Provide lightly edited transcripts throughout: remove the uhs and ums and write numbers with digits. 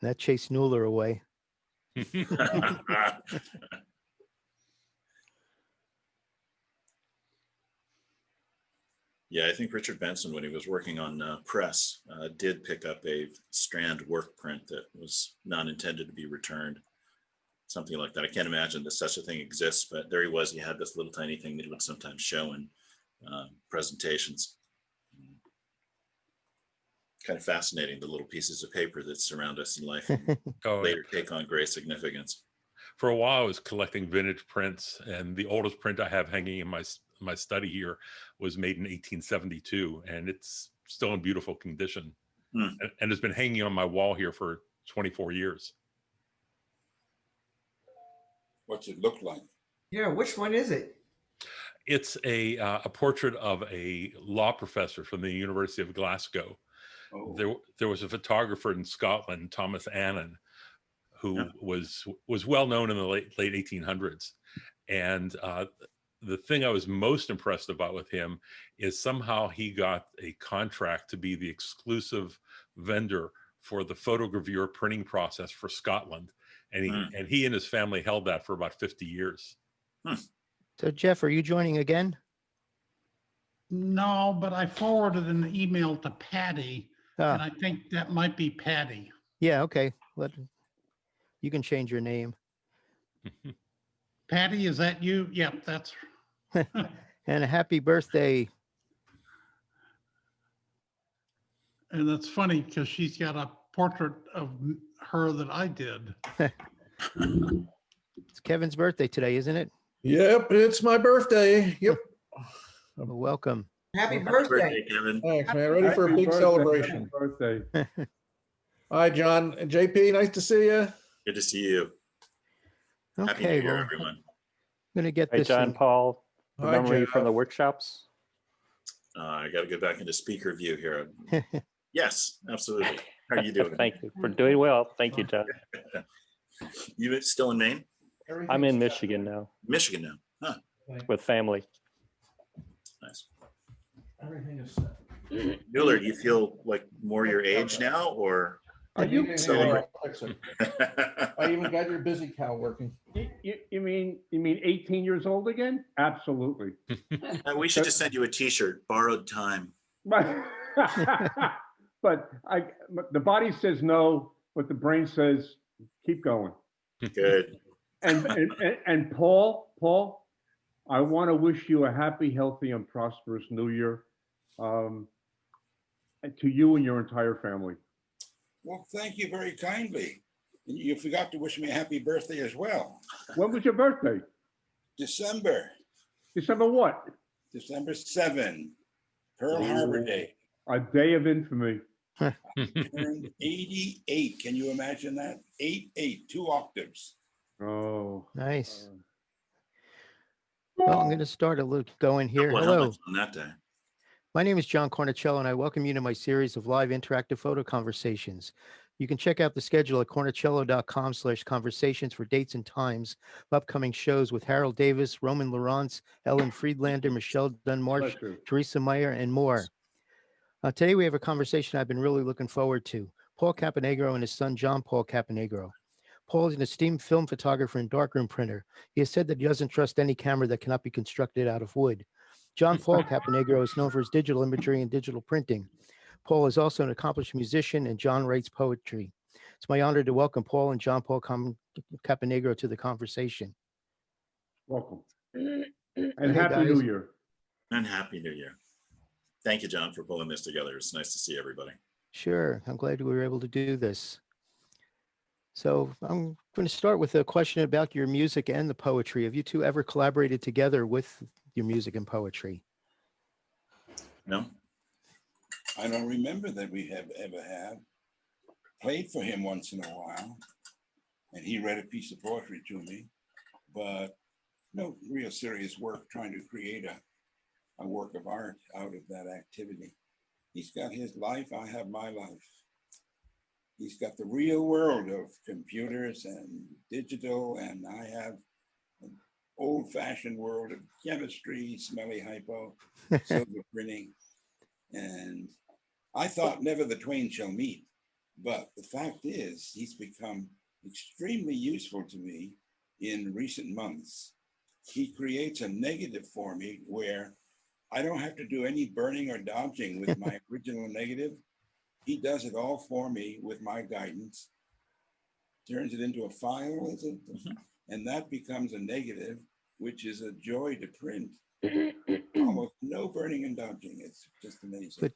That chased Nuller away. Yeah, I think Richard Benson, when he was working on Press, did pick up a strand work print that was not intended to be returned. Something like that. I can't imagine that such a thing exists, but there he was. He had this little tiny thing that he would sometimes show in presentations. Kind of fascinating, the little pieces of paper that surround us in life and later take on great significance. For a while, I was collecting vintage prints, and the oldest print I have hanging in my study here was made in 1872, and it's still in beautiful condition. And it's been hanging on my wall here for 24 years. What's it look like? Yeah, which one is it? It's a portrait of a law professor from the University of Glasgow. Oh. There was a photographer in Scotland, Thomas Annan, who was well known in the late 1800s. And the thing I was most impressed about with him is somehow he got a contract to be the exclusive vendor for the photogravure printing process for Scotland. And he and his family held that for about 50 years. So Jeff, are you joining again? No, but I forwarded an email to Patty, and I think that might be Patty. Yeah, okay. You can change your name. Patty, is that you? Yep, that's. And a happy birthday. And that's funny because she's got a portrait of her that I did. It's Kevin's birthday today, isn't it? Yep, it's my birthday. Yep. Well, welcome. Happy birthday, Kevin. Thanks, man. Ready for a big celebration. Birthday. Hi, John and JP. Nice to see you. Good to see you. Okay, Happy New Year, everyone. I'm going to get Hey, this. John, Paul, memory Jeff. from the workshops. I got to go back into speaker view here. Yes, absolutely. How are you doing? Thank you for doing well. Thank you, John. You still in Maine? I'm in Michigan now. Michigan now. Huh. With family. Nice. Everything is set. Mueller, do you feel like more your age now, or Are you celebrate? I even got your busy cow working. You mean 18 years old again? Absolutely. We should just send you a T-shirt. Borrowed time. But the body says no, but the brain says keep going. Good. And Paul, I want to wish you a happy, healthy, and prosperous New Year, and to you and your entire family. Well, thank you very kindly. And you forgot to wish me a happy birthday as well. When was your birthday? December what? December 7, Pearl Harbor Day. A day of infamy. Turned 88. Can you imagine that? 88, 2 octaves. Oh, Nice. Well, I'm going to start a little going here. Well, Hello. on that day. My name is John Cornicello, and I welcome you to my series of live interactive photo conversations. You can check out the schedule at cornicello.com/conversations for dates and times of upcoming shows with Harold Davis, Roman Lawrence, Ellen Friedlander, Michelle Dunmarsh, Teresa Meyer, and more. Today, we have a conversation I've been really looking forward to. Paul Caponigro and his son, John Paul Caponigro. Paul is an esteemed film photographer and darkroom printer. He has said that he doesn't trust any camera that cannot be constructed out of wood. John Paul Caponigro is known for his digital imagery and digital printing. Paul is also an accomplished musician, and John writes poetry. It's my honor to welcome Paul and John Paul Caponigro to the conversation. welcome. And Happy New Year. And Happy New Year. Thank you, John, for pulling this together. It's nice to see everybody. Sure. I'm glad we were able to do this. So I'm going to start with a question about your music and the poetry. Have you two ever collaborated together with your music and poetry? No? I don't remember that we have ever have. Played for him once in a while, and he read a piece of poetry to me, but no real serious work trying to create a work of art out of that activity. He's got his life, I have my life. He's got the real world of computers and digital, and I have an old-fashioned world of chemistry, smelly hypo, silver printing. And I thought never the twain shall meet. But the fact is, he's become extremely useful to me in recent months. He creates a negative for me where I don't have to do any burning or dodging with my original negative. He does it all for me with my guidance, turns it into a file, is it? And that becomes a negative, which is a joy to print. Almost no burning and dodging. It's just amazing. But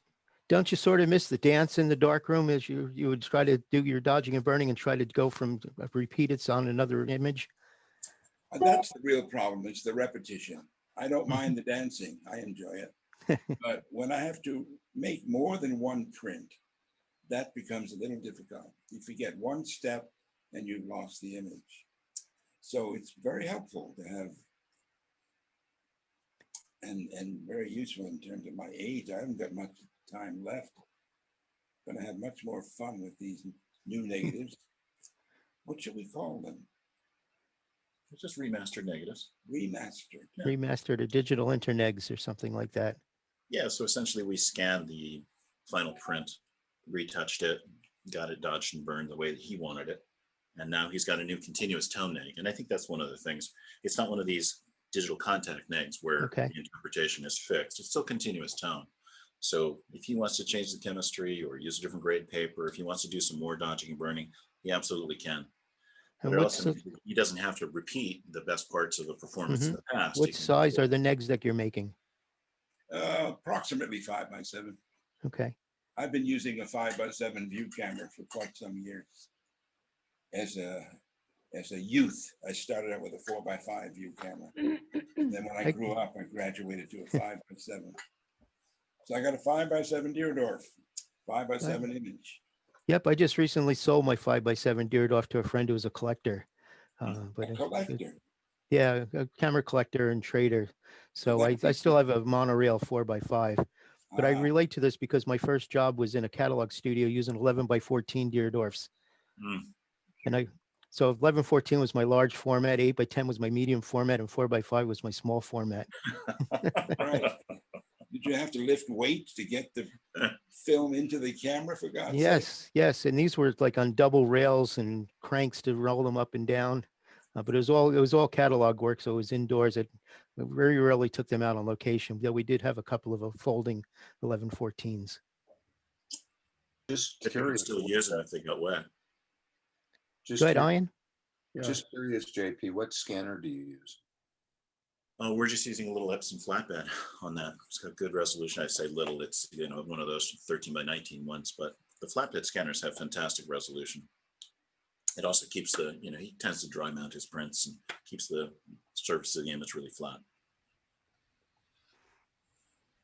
don't you sort of miss the dance in the darkroom as you would try to do your dodging and burning and try to go from repeat it on another image? That's the real problem. It's the repetition. I don't mind the dancing. I enjoy it. But when I have to make more than one print, that becomes a little difficult. You forget one step and you've lost the image. So it's very helpful to have and very useful in terms of my age. I haven't got much time left. Gonna have much more fun with these new negatives. What should we call them? It's just remastered negatives. Remastered. Yeah. Remastered or digital internegs or something like that. Yeah, so essentially we scanned the final print, retouched it, got it dodged and burned the way that he wanted it. And now he's got a new continuous tone neg. And I think that's one of the things. It's not one of these digital contact negs where Okay. the interpretation is fixed. It's still continuous tone. So if he wants to change the chemistry or use a different grade paper, if he wants to do some more dodging and burning, he absolutely can. And But it what's also, he doesn't have to repeat the best parts of the performance in the past. He what can- size are the negs that you're making? Approximately 5x7. Okay. I've been using a 5x7 view camera for quite some years. As a youth, I started out with a 4x5 view camera. And then when I grew up, I graduated to a 5x7. So I got a 5x7 Deerdorf, 5x7 image. Yep, I just recently sold my 5x7 Deerdorf to a friend who was a collector. A collector. Yeah, a camera collector and trader. So I That's still have a monorail 4x5. But I Ah, relate to this because my first job was in a catalog studio using 11x14 Deerdorfs. Mm. And so 1114 was my large format, 8x10 was my medium format, and 4x5 was my small format. right. Did you have to lift weights to get the film into the camera, for God's sake? Yes. And these were like on double rails and cranks to roll them up and down. But it was all catalog work, so it was indoors. It very rarely took them out on location. Though we did have a couple of folding 1114s. Just They could curious. still use them if they got wet. Just Go ahead, curious, Ian. just curious, JP, what scanner do you use? We're just using a little Epson flatbed on that. It's got good resolution. I say little, it's one of those 13x19 ones, but the flatbed scanners have fantastic resolution. It also keeps he tends to dry mount his prints and keeps the surface of the image really flat.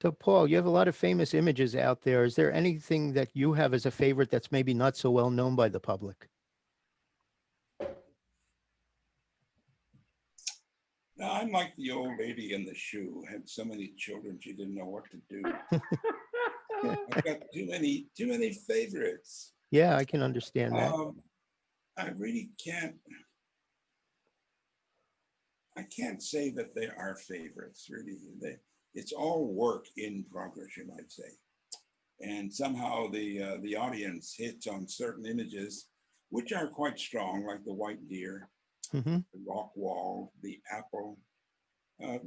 So, Paul, you have a lot of famous images out there. Is there anything that you have as a favorite that's maybe not so well known by the public? No, I'm like the old lady in the shoe. Had so many children, she didn't know what to do. I've got too many favorites. Yeah, I can understand that. I really can't. I can't say that they are favorites. Really, it's all work in progress, you might say. And somehow the audience hits on certain images, which are quite strong, like the white deer, Mm-hmm. the rock wall, the apple.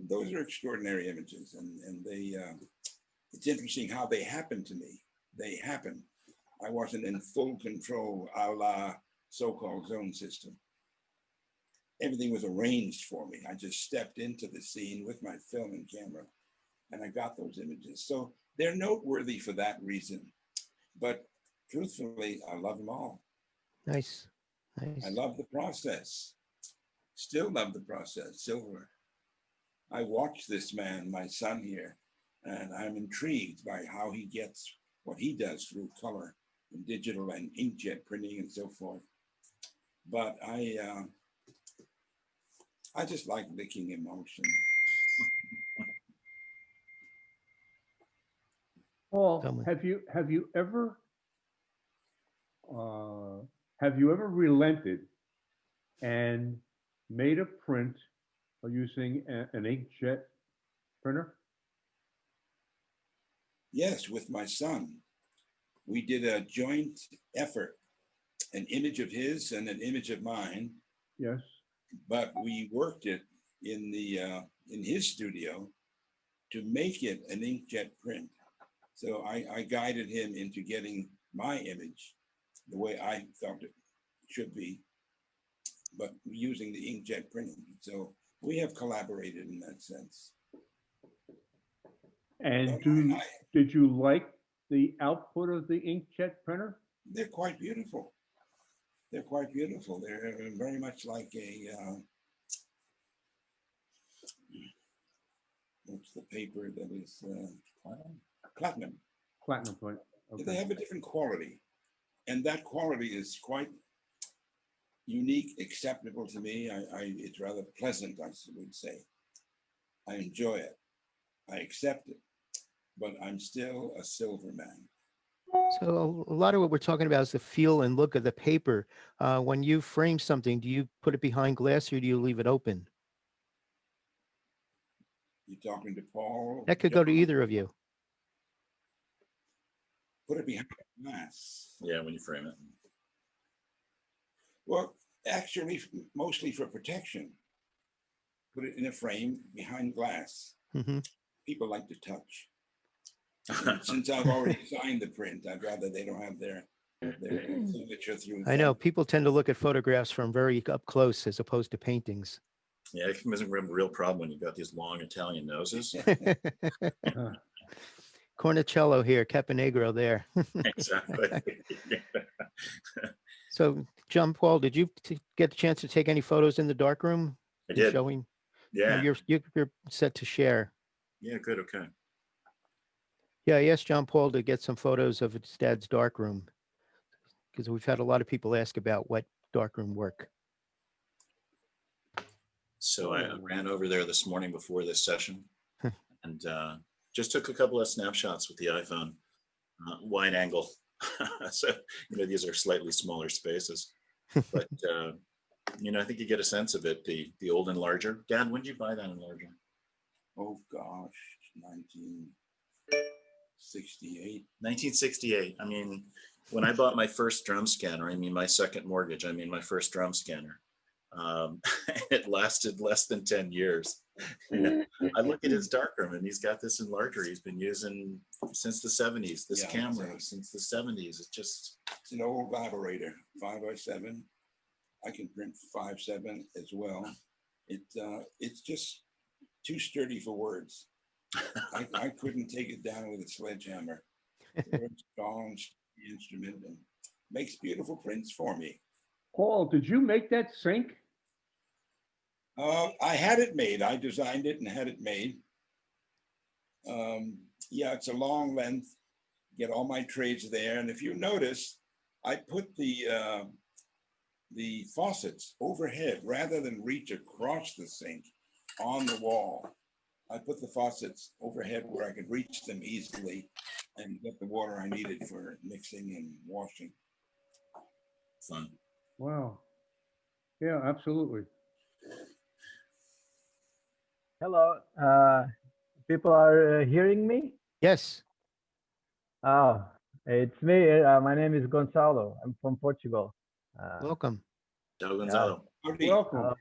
Those are extraordinary images, and they. It's interesting how they happen to me. They happen. I wasn't in full control, a la so-called zone system. Everything was arranged for me. I just stepped into the scene with my film and camera, and I got those images. So they're noteworthy for that reason. But truthfully, I love them all. Nice. I love the process. Still love the process. Silver. I watch this man, my son here, and I'm intrigued by how he gets what he does through color and digital and inkjet printing and so forth. But I just like licking emotion. Paul, have you ever relented and made a print using an inkjet printer? Yes, with my son. we did a joint effort, an image of his and an image of mine, Yes. but we worked it in his studio to make it an inkjet print. So I guided him into getting my image the way I felt it should be, but using the inkjet printing. So we have collaborated in that sense. And But did you like the output of the inkjet printer? they're quite beautiful. They're quite beautiful. They're very much like a, what's the paper that is platinum. Platinum print. They Okay. have a different quality. And that quality is quite unique, acceptable to me. It's rather pleasant, I would say. I enjoy it. I accept it, but I'm still a silver man. So a lot of what we're talking about is the feel and look of the paper. When you frame something, do you put it behind glass or do you leave it open? You talking to Paul? That could go to either of you. Put it behind glass. Yeah, when you frame it. Well, actually, mostly for protection. Put it in a frame behind glass. Mhm. People like to touch. And since I've already signed the print, I'd rather they don't have their signature through. I know people tend to look at photographs from very up close as opposed to paintings. Yeah, it becomes a real problem when you've got these long Italian noses. Cornicello here, Caponigro there. Exactly. So, John Paul, did you get the chance to take any photos in the darkroom? I did. Showing. Yeah. You're set to share. Yeah, good. Okay. Yeah, I asked John Paul to get some photos of his dad's darkroom because we've had a lot of people ask about what darkroom work. So I ran over there this morning before this session and just took a couple of snapshots with the iPhone, wide angle. So, these are slightly smaller spaces, but, I think you get a sense of it, the old enlarger. Dad, when did you buy that enlarger? Oh, gosh, 1968. 1968. I mean, when I bought my first drum scanner, my second mortgage, my first drum scanner. It lasted less than 10 years. I look at his darkroom and he's got this enlarger he's been using since the 70s, this camera since the 70s. It's an old Labrador, 5x7. I can print 5.7 as well. It's just too sturdy for words. I couldn't take it down with a sledgehammer. It's a very strong instrument and makes beautiful prints for me. Paul, did you make that sink? I had it made. I designed it and had it made. Yeah, it's a long length. Get all my trades there. And if you notice, I put the faucets overhead rather than reach across the sink on the wall. I put the faucets overhead where I could reach them easily and get the water I needed for mixing and washing. fun. Wow. Yeah, absolutely. Hello, people are hearing me? Yes. Oh, it's me. My name is Gonçalo. I'm from Portugal. Welcome. Ciao, Gonzalo. Welcome.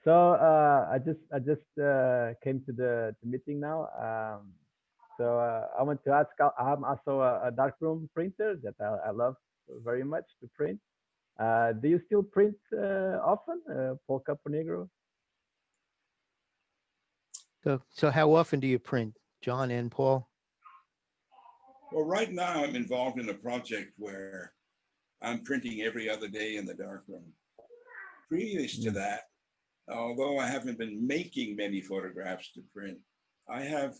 So I just came to the meeting now. So I want to ask. I'm also a darkroom printer that I love very much to print. Do you still print often, Paul Caponigro? So how often do you print, John and Paul? Well, right now I'm involved in a project where I'm printing every other day in the darkroom. Previous to that, although I haven't been making many photographs to print, I have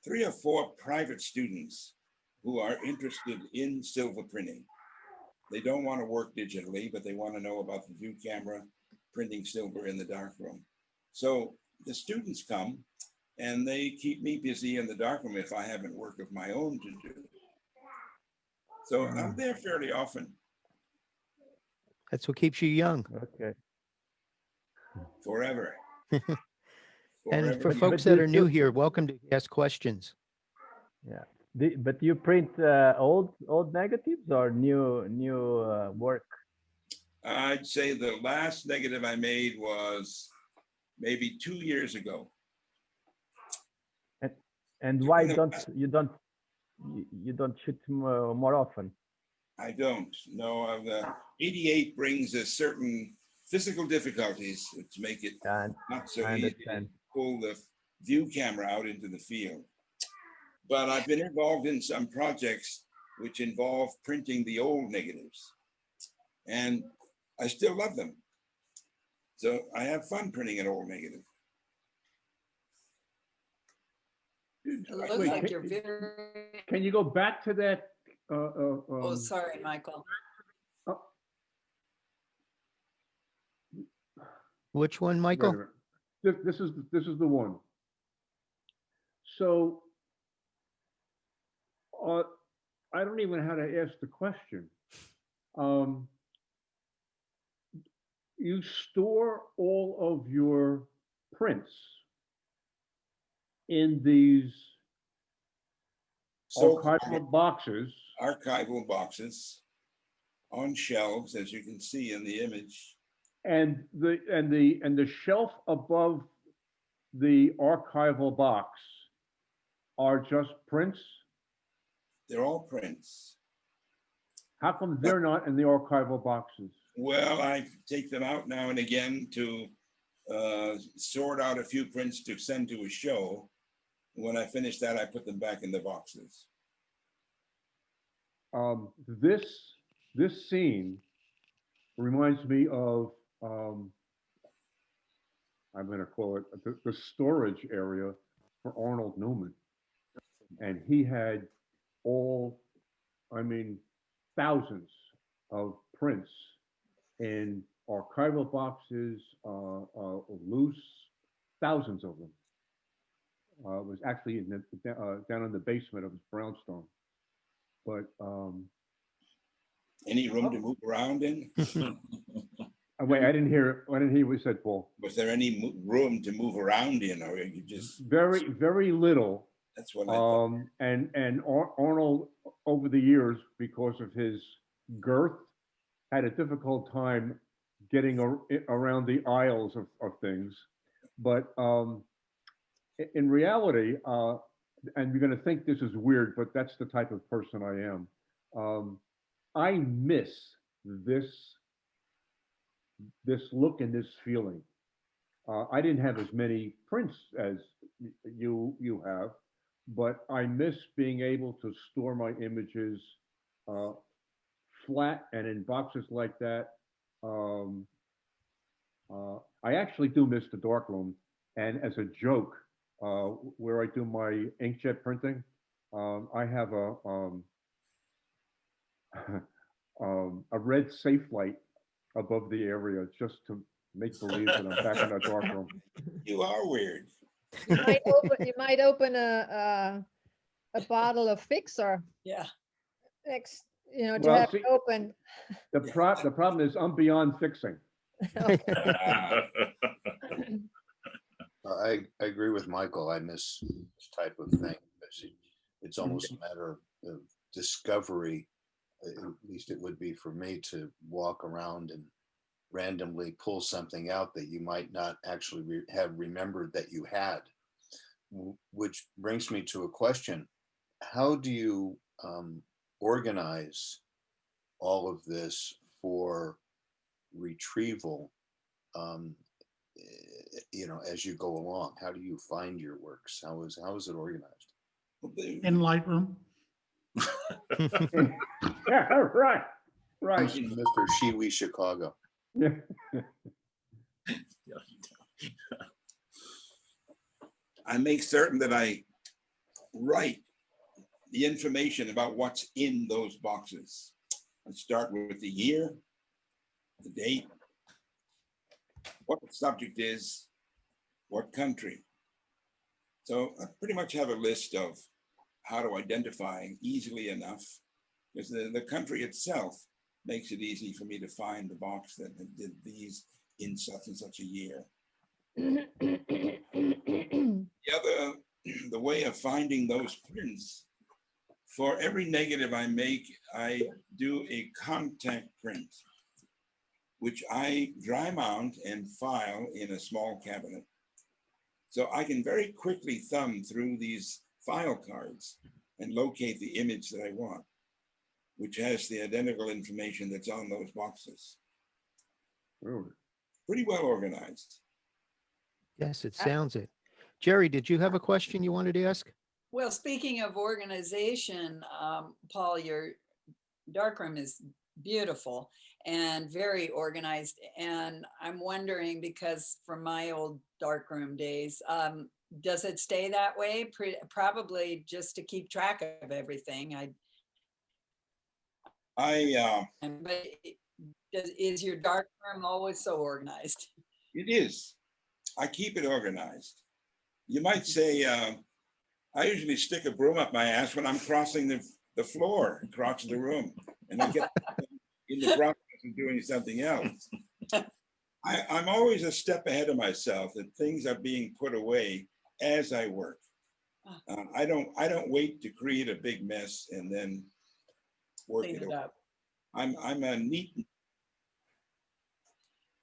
3 or 4 private students who are interested in silver printing. They don't want to work digitally, but they want to know about the view camera, printing silver in the darkroom. So the students come and they keep me busy in the darkroom if I haven't work of my own to do. So I'm there fairly often. That's what keeps you young. Okay. Forever. And for But folks you that are new still- here, welcome to ask questions. Yeah, But you print old negatives or new work? I'd say the last negative I made was maybe 2 years ago. And why don't you don't shoot more often? I don't. No, the 88 brings a certain physical difficulties which make it not so easy to pull the view camera out into the field. But I've been involved in some projects which involve printing the old negatives, and I still love them. So I have fun printing an old negative. It looks like you're very. Can you go back to that? Oh, sorry, Michael. Which one, Michael? This is the one. So I don't even know how to ask the question. You store all of your prints in these archival boxes. Archival boxes on shelves, as you can see in the image. And the shelf above the archival box are just prints? They're all prints. How come they're not in the archival boxes? Well, I take them out now and again to sort out a few prints to send to a show. When I finish that, I put them back in the boxes. This scene reminds me of, I'm going to call it the storage area for Arnold Newman. And he had thousands of prints in archival boxes, loose, thousands of them. It was actually down in the basement of his brownstone. But any room to move around in? Wait, I didn't hear what you said, Paul. Was there any room to move around in, or you just very little? That's what I thought. And Arnold, over the years, because of his girth, had a difficult time getting around the aisles of things. But in reality, and you're going to think this is weird, but that's the type of person I am. I miss this look and this feeling. I didn't have as many prints as you have, but I miss being able to store my images flat and in boxes like that. I actually do miss the darkroom, and as a joke, where I do my inkjet printing, I have a red safe light above the area just to make believe that I'm back in the darkroom. You are weird. You might open a bottle of Fixer. Yeah. Next, to have it open. The problem is I'm beyond fixing. I agree with Michael. I miss this type of thing. It's almost a matter of discovery. At least it would be for me to walk around and randomly pull something out that you might not actually have remembered that you had. Which brings me to a question. How do you organize all of this for retrieval, as you go along? How do you find your works? How is it organized? In Lightroom. Yeah, right. Mr. Shiwi Chicago. Yeah. I make certain that I write the information about what's in those boxes. I start with the year, the date, what the subject is, what country. So I pretty much have a list of how to identify easily enough, because the country itself makes it easy for me to find the box that did these in such and such a year. The way of finding those prints For every negative I make, I do a contact print, which I dry mount and file in a small cabinet. So I can very quickly thumb through these file cards and locate the image that I want, which has the identical information that's on those boxes. Pretty well organized. Yes, it sounds it. Jerry, did you have a question you wanted to ask? Well, speaking of organization, Paul, your darkroom is beautiful and very organized. And I'm wondering, because from my old darkroom days, does it stay that way? Probably just to keep track of everything. But is your darkroom always so organized? It is. I keep it organized. You might say, I usually stick a broom up my ass when I'm crossing the floor across the room, and I get in the process of doing something else. I'm always a step ahead of myself, that things are being put away as I work. I don't wait to create a big mess and then work it up. I'm a neat.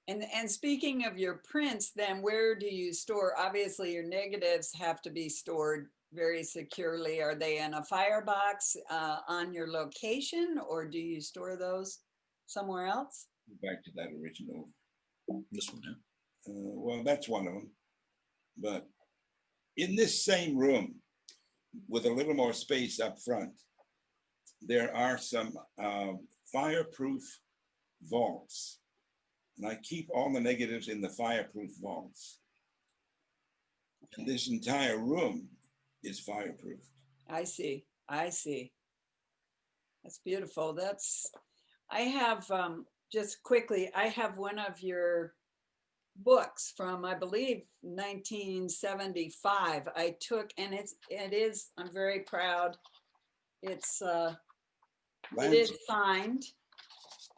And speaking of your prints, then where do you store? Obviously, your negatives have to be stored very securely. Are they in a firebox on your location, or do you store those somewhere else? Back to that original. This one, yeah. Well, that's one of them. But in this same room, with a little more space up front, there are some fireproof vaults. And I keep all the negatives in the fireproof vaults. Okay. And this entire room is fireproof. I see. I see. That's beautiful. I have, just quickly, I have one of your books from, I believe, 1975. I took, and it is, I'm very proud. It is signed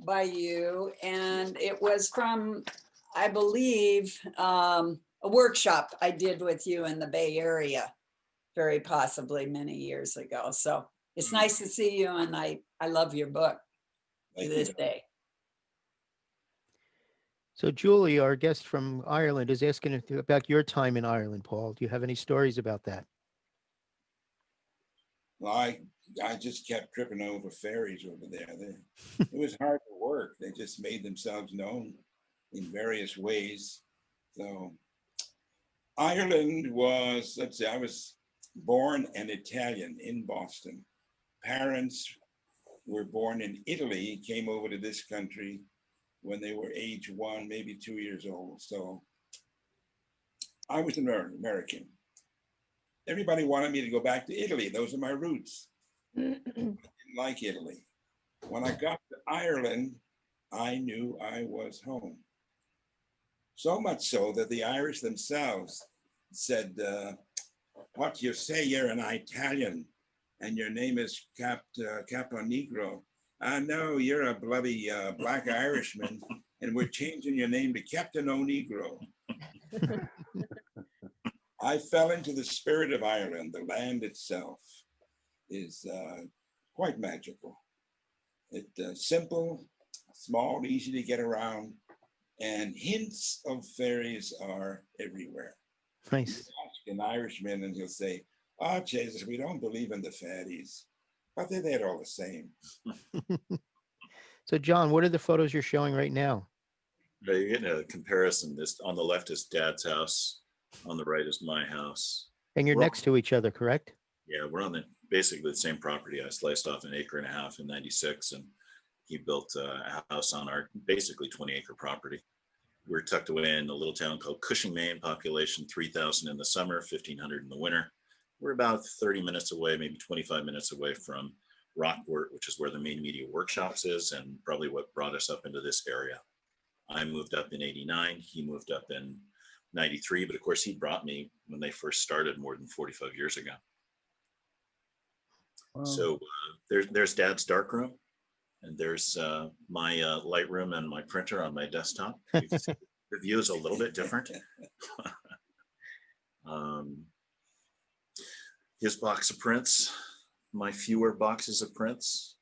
by you, and it was from, I believe, a workshop I did with you in the Bay Area, very possibly many years ago. So it's nice to see you, and I love your book to this day. So Julie, our guest from Ireland, is asking about your time in Ireland, Paul. Do you have any stories about that? Well, I just kept tripping over ferries over there. It was hard to work. They just made themselves known in various ways. So Ireland was, let's see, I was born an Italian in Boston. Parents were born in Italy, came over to this country when they were age 1, maybe 2 years old. So I was an American. Everybody wanted me to go back to Italy. Those are my roots. I didn't like Italy. When I got to Ireland, I knew I was home. So much so that the Irish themselves said, what you say, you're an Italian and your name is Caponigro. No, you're a bloody black Irishman, and we're changing your name to Captain O'Negro. I fell into the spirit of Ireland. The land itself is quite magical. It's simple, small, easy to get around, and hints of fairies are everywhere. Nice. You ask an Irishman and he'll say, oh, Jesus, we don't believe in the fairies, but they're there all the same. So John, what are the photos you're showing right now? You're getting a comparison. This on the left is Dad's house. On the right is my house. And you're next to each other, correct? Yeah, we're on basically the same property. I sliced off an 1.5 acres in '96, and he built a house on our basically 20-acre property. We're tucked away in a little town called Cushing, Maine, population 3,000 in the summer, 1,500 in the winter. We're about 30 minutes away, maybe 25 minutes away from Rockport, which is where the main media workshops is, and probably what brought us up into this area. I moved up in '89. He moved up in '93, but of course he brought me when they first started more than 45 years ago. Wow. So there's Dad's darkroom, and there's my Lightroom and my printer on my desktop. You can see the view is a little bit different. His box of prints, my fewer boxes of prints.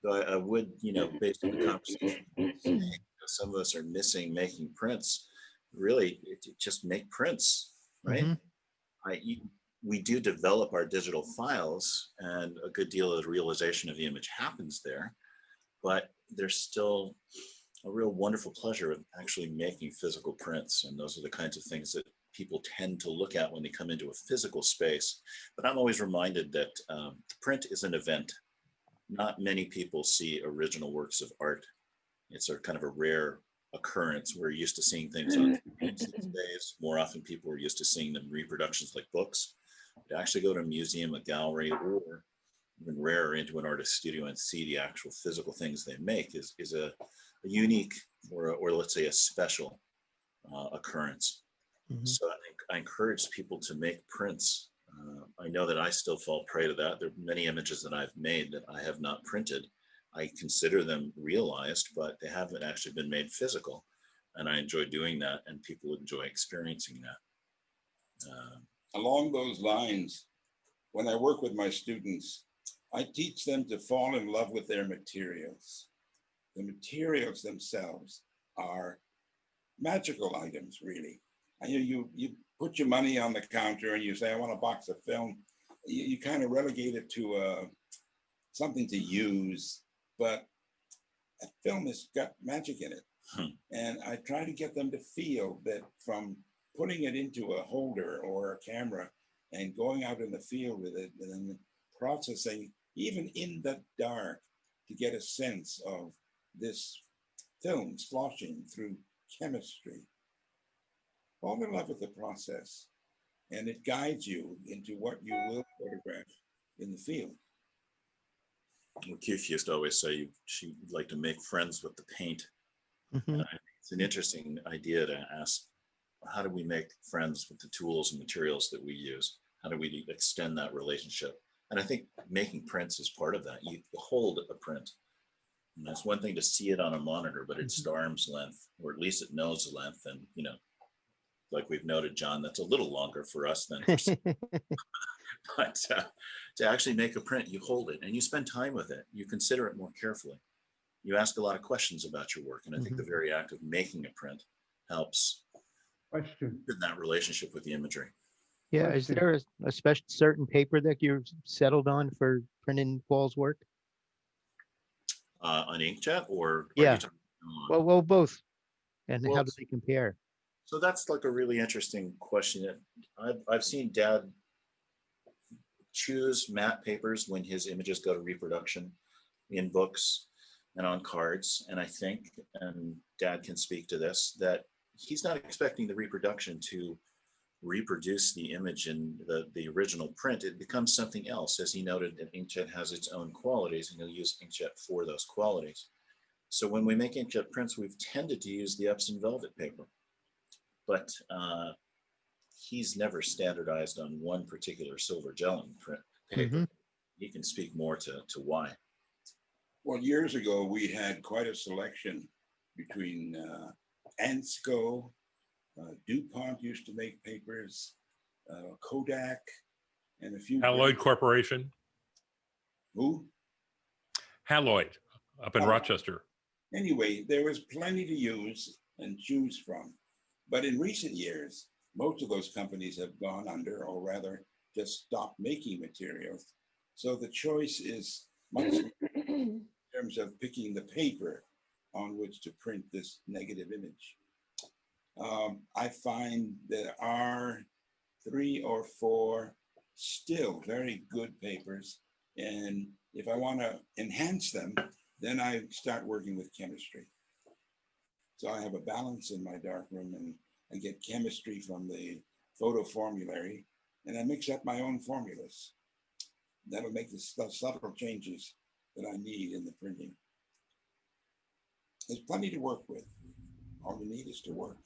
Though I would, based on the conversation, say, some of us are missing making prints. Really, just make prints, right? We do develop our digital files, and a good deal of the realization of the image happens there, but there's still a real wonderful pleasure of actually making physical prints. And those are the kinds of things that people tend to look at when they come into a physical space. But I'm always reminded that print is an event. Not many people see original works of art. It's a kind of a rare occurrence. We're used to seeing things on these days. More often people are used to seeing them reproductions like books. To actually go to a museum, a gallery, or even rarer into an artist's studio and see the actual physical things they make is a unique or let's say a special occurrence. So I encourage people to make prints. I know that I still fall prey to that. There are many images that I've made that I have not printed. I consider them realized, but they haven't actually been made physical. And I enjoy doing that, and people enjoy experiencing that. Along those lines, when I work with my students, I teach them to fall in love with their materials. The materials themselves are magical items, really. You put your money on the counter and you say, I want a box of film. You kind of relegate it to something to use, but a film has got magic in it. And I try to get them to feel that from putting it into a holder or a camera and going out in the field with it and then processing, even in the dark, to get a sense of this film sloshing through chemistry. Fall in love with the process, and it guides you into what you will photograph in the field. Well, Keith used to always say she'd like to make friends with the paint. It's an interesting idea to ask, how do we make friends with the tools and materials that we use? How do we extend that relationship? And I think making prints is part of that. You hold a print. And that's one thing to see it on a monitor, but it's at arm's length, or at least it knows the length. And, like we've noted, John, that's a little longer for us than for some. But to actually make a print, you hold it and you spend time with it. You consider it more carefully. You ask a lot of questions about your work. And I think the very act of making a print helps in that relationship with the imagery. Yeah. Is there a special certain paper that you're settled on for printing Paul's work? On inkjet or? Yeah. Well, both. And how do they compare? So that's like a really interesting question. I've seen Dad choose matte papers when his images go to reproduction in books and on cards. And I think, and Dad can speak to this, that he's not expecting the reproduction to reproduce the image in the original print. It becomes something else. As he noted, that inkjet has its own qualities, and he'll use inkjet for those qualities. So when we make inkjet prints, we've tended to use the Epson velvet paper, but he's never standardized on one particular silver gelling print paper. He can speak more to why. Well, years ago, we had quite a selection between Ansco, DuPont used to make papers, Kodak, and a few. Haloid Corporation. Who? Haloid up in Rochester. Anyway, there was plenty to use and choose from. But in recent years, most of those companies have gone under, or rather just stopped making materials. So the choice is much in terms of picking the paper on which to print this negative image. I find there are 3 or 4 still very good papers. And if I want to enhance them, then I start working with chemistry. So I have a balance in my darkroom, and I get chemistry from the photo formulary, and I mix up my own formulas. That'll make the subtle changes that I need in the printing. There's plenty to work with. All you need is to work.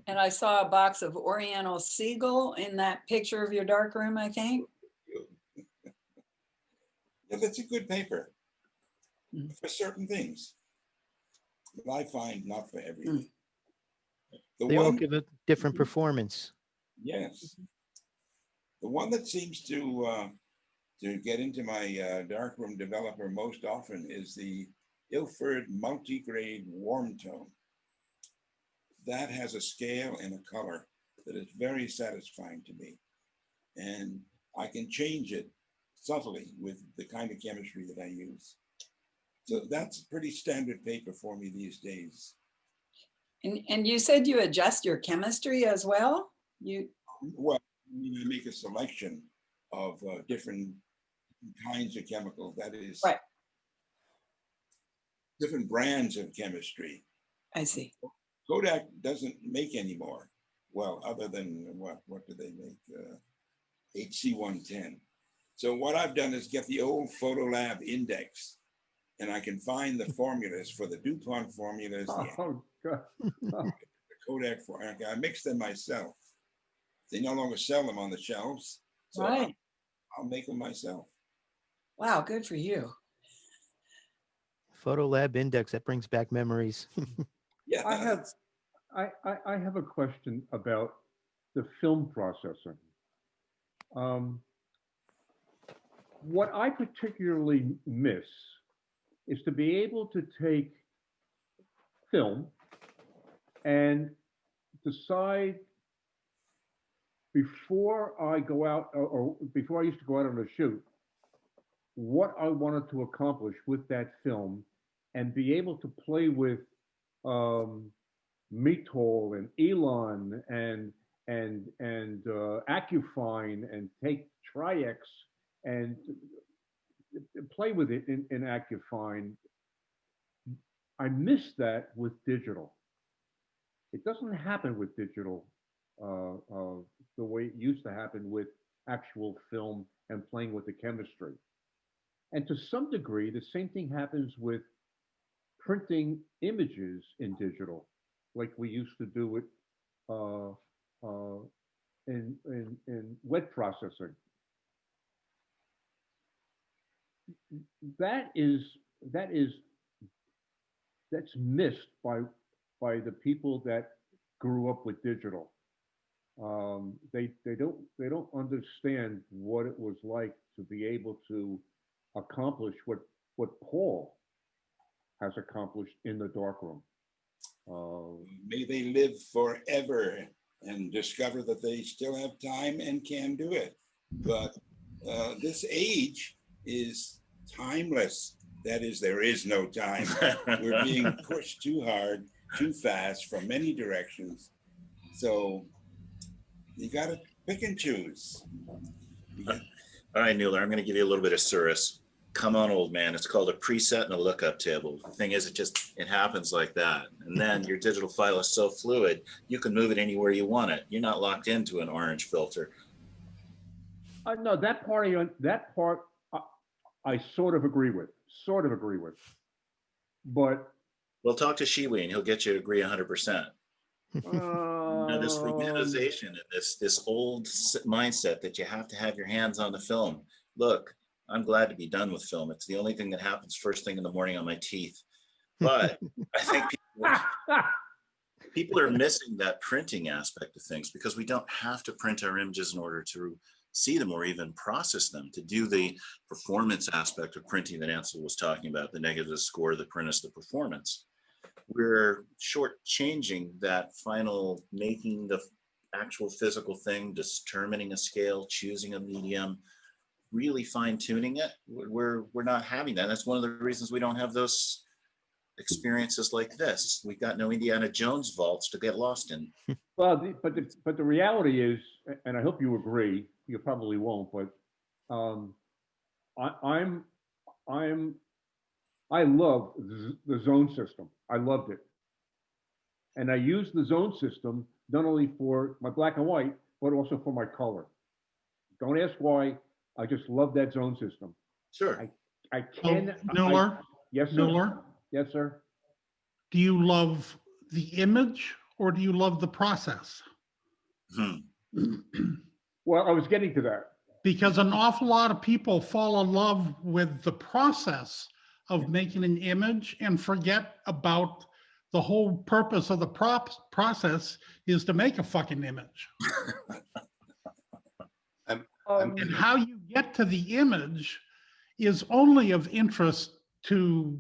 And I saw a box of Oriental Seagull in that picture of your darkroom, I think. Yeah, that's a good paper for certain things, but I find not for everything. They all give a different performance. Yes. The one that seems to to get into my darkroom developer most often is the Ilford multi-grade warm tone. That has a scale and a color that is very satisfying to me. And I can change it subtly with the kind of chemistry that I use. So that's pretty standard paper for me these days. And you said you adjust your chemistry as well? Well, I make a selection of different kinds of chemicals. That is, right. Different brands of chemistry. I see. Kodak doesn't make anymore. Well, other than what do they make? HC110. So what I've done is get the old Photolab index, and I can find the formulas for the DuPont formulas, the Kodak formula. I mix them myself. They no longer sell them on the shelves, so right. I'll make them myself. Wow, good for you. Photolab Index, that brings back memories. Yeah, I have a question about the film processing. What I particularly miss is to be able to take film and decide before I go out, or before I used to go out on a shoot, what I wanted to accomplish with that film, and be able to play with Metol and Elon and Accufine and take Tri-X and play with it in Accufine. I miss that with digital. It doesn't happen with digital the way it used to happen with actual film and playing with the chemistry. And to some degree, the same thing happens with printing images in digital, like we used to do it in wet processing. That's missed by the people that grew up with digital. They don't understand what it was like to be able to accomplish what Paul has accomplished in the darkroom. May they live forever and discover that they still have time and can do it. But this age is timeless. That is, there is no time. We're being pushed too hard, too fast from many directions. So you got to pick and choose. All right, Mueller, I'm going to give you a little bit of service. Come on, old man. It's called a preset and a lookup table. The thing is, it happens like that. And then your digital file is so fluid, you can move it anywhere you want it. You're not locked into an orange filter. No, that part I sort of agree with. But well, talk to Shiwi and he'll get you to agree 100%. Now, this romanticization and this old mindset that you have to have your hands on the film. Look, I'm glad to be done with film. It's the only thing that happens first thing in the morning on my teeth. But I think people are missing that printing aspect of things, because we don't have to print our images in order to see them or even process them, to do the performance aspect of printing that Ansel was talking about, the negative score, the print is the performance. We're shortchanging that final, making the actual physical thing, determining a scale, choosing a medium, really fine-tuning it. We're not having that. That's one of the reasons we don't have those experiences like this. We've got no Indiana Jones vaults to get lost in. Well, but the reality is, and I hope you agree, you probably won't, but I love the zone system. I loved it. And I used the zone system not only for my black and white, but also for my color. Don't ask why. I just love that zone system. Sure. I can. Miller? Yes, sir. Miller? Yes, sir. Do you love the image or do you love the process? Well, I was getting to that. Because an awful lot of people fall in love with the process of making an image and forget about the whole purpose of the process is to make a fucking image. And how you get to the image is only of interest to,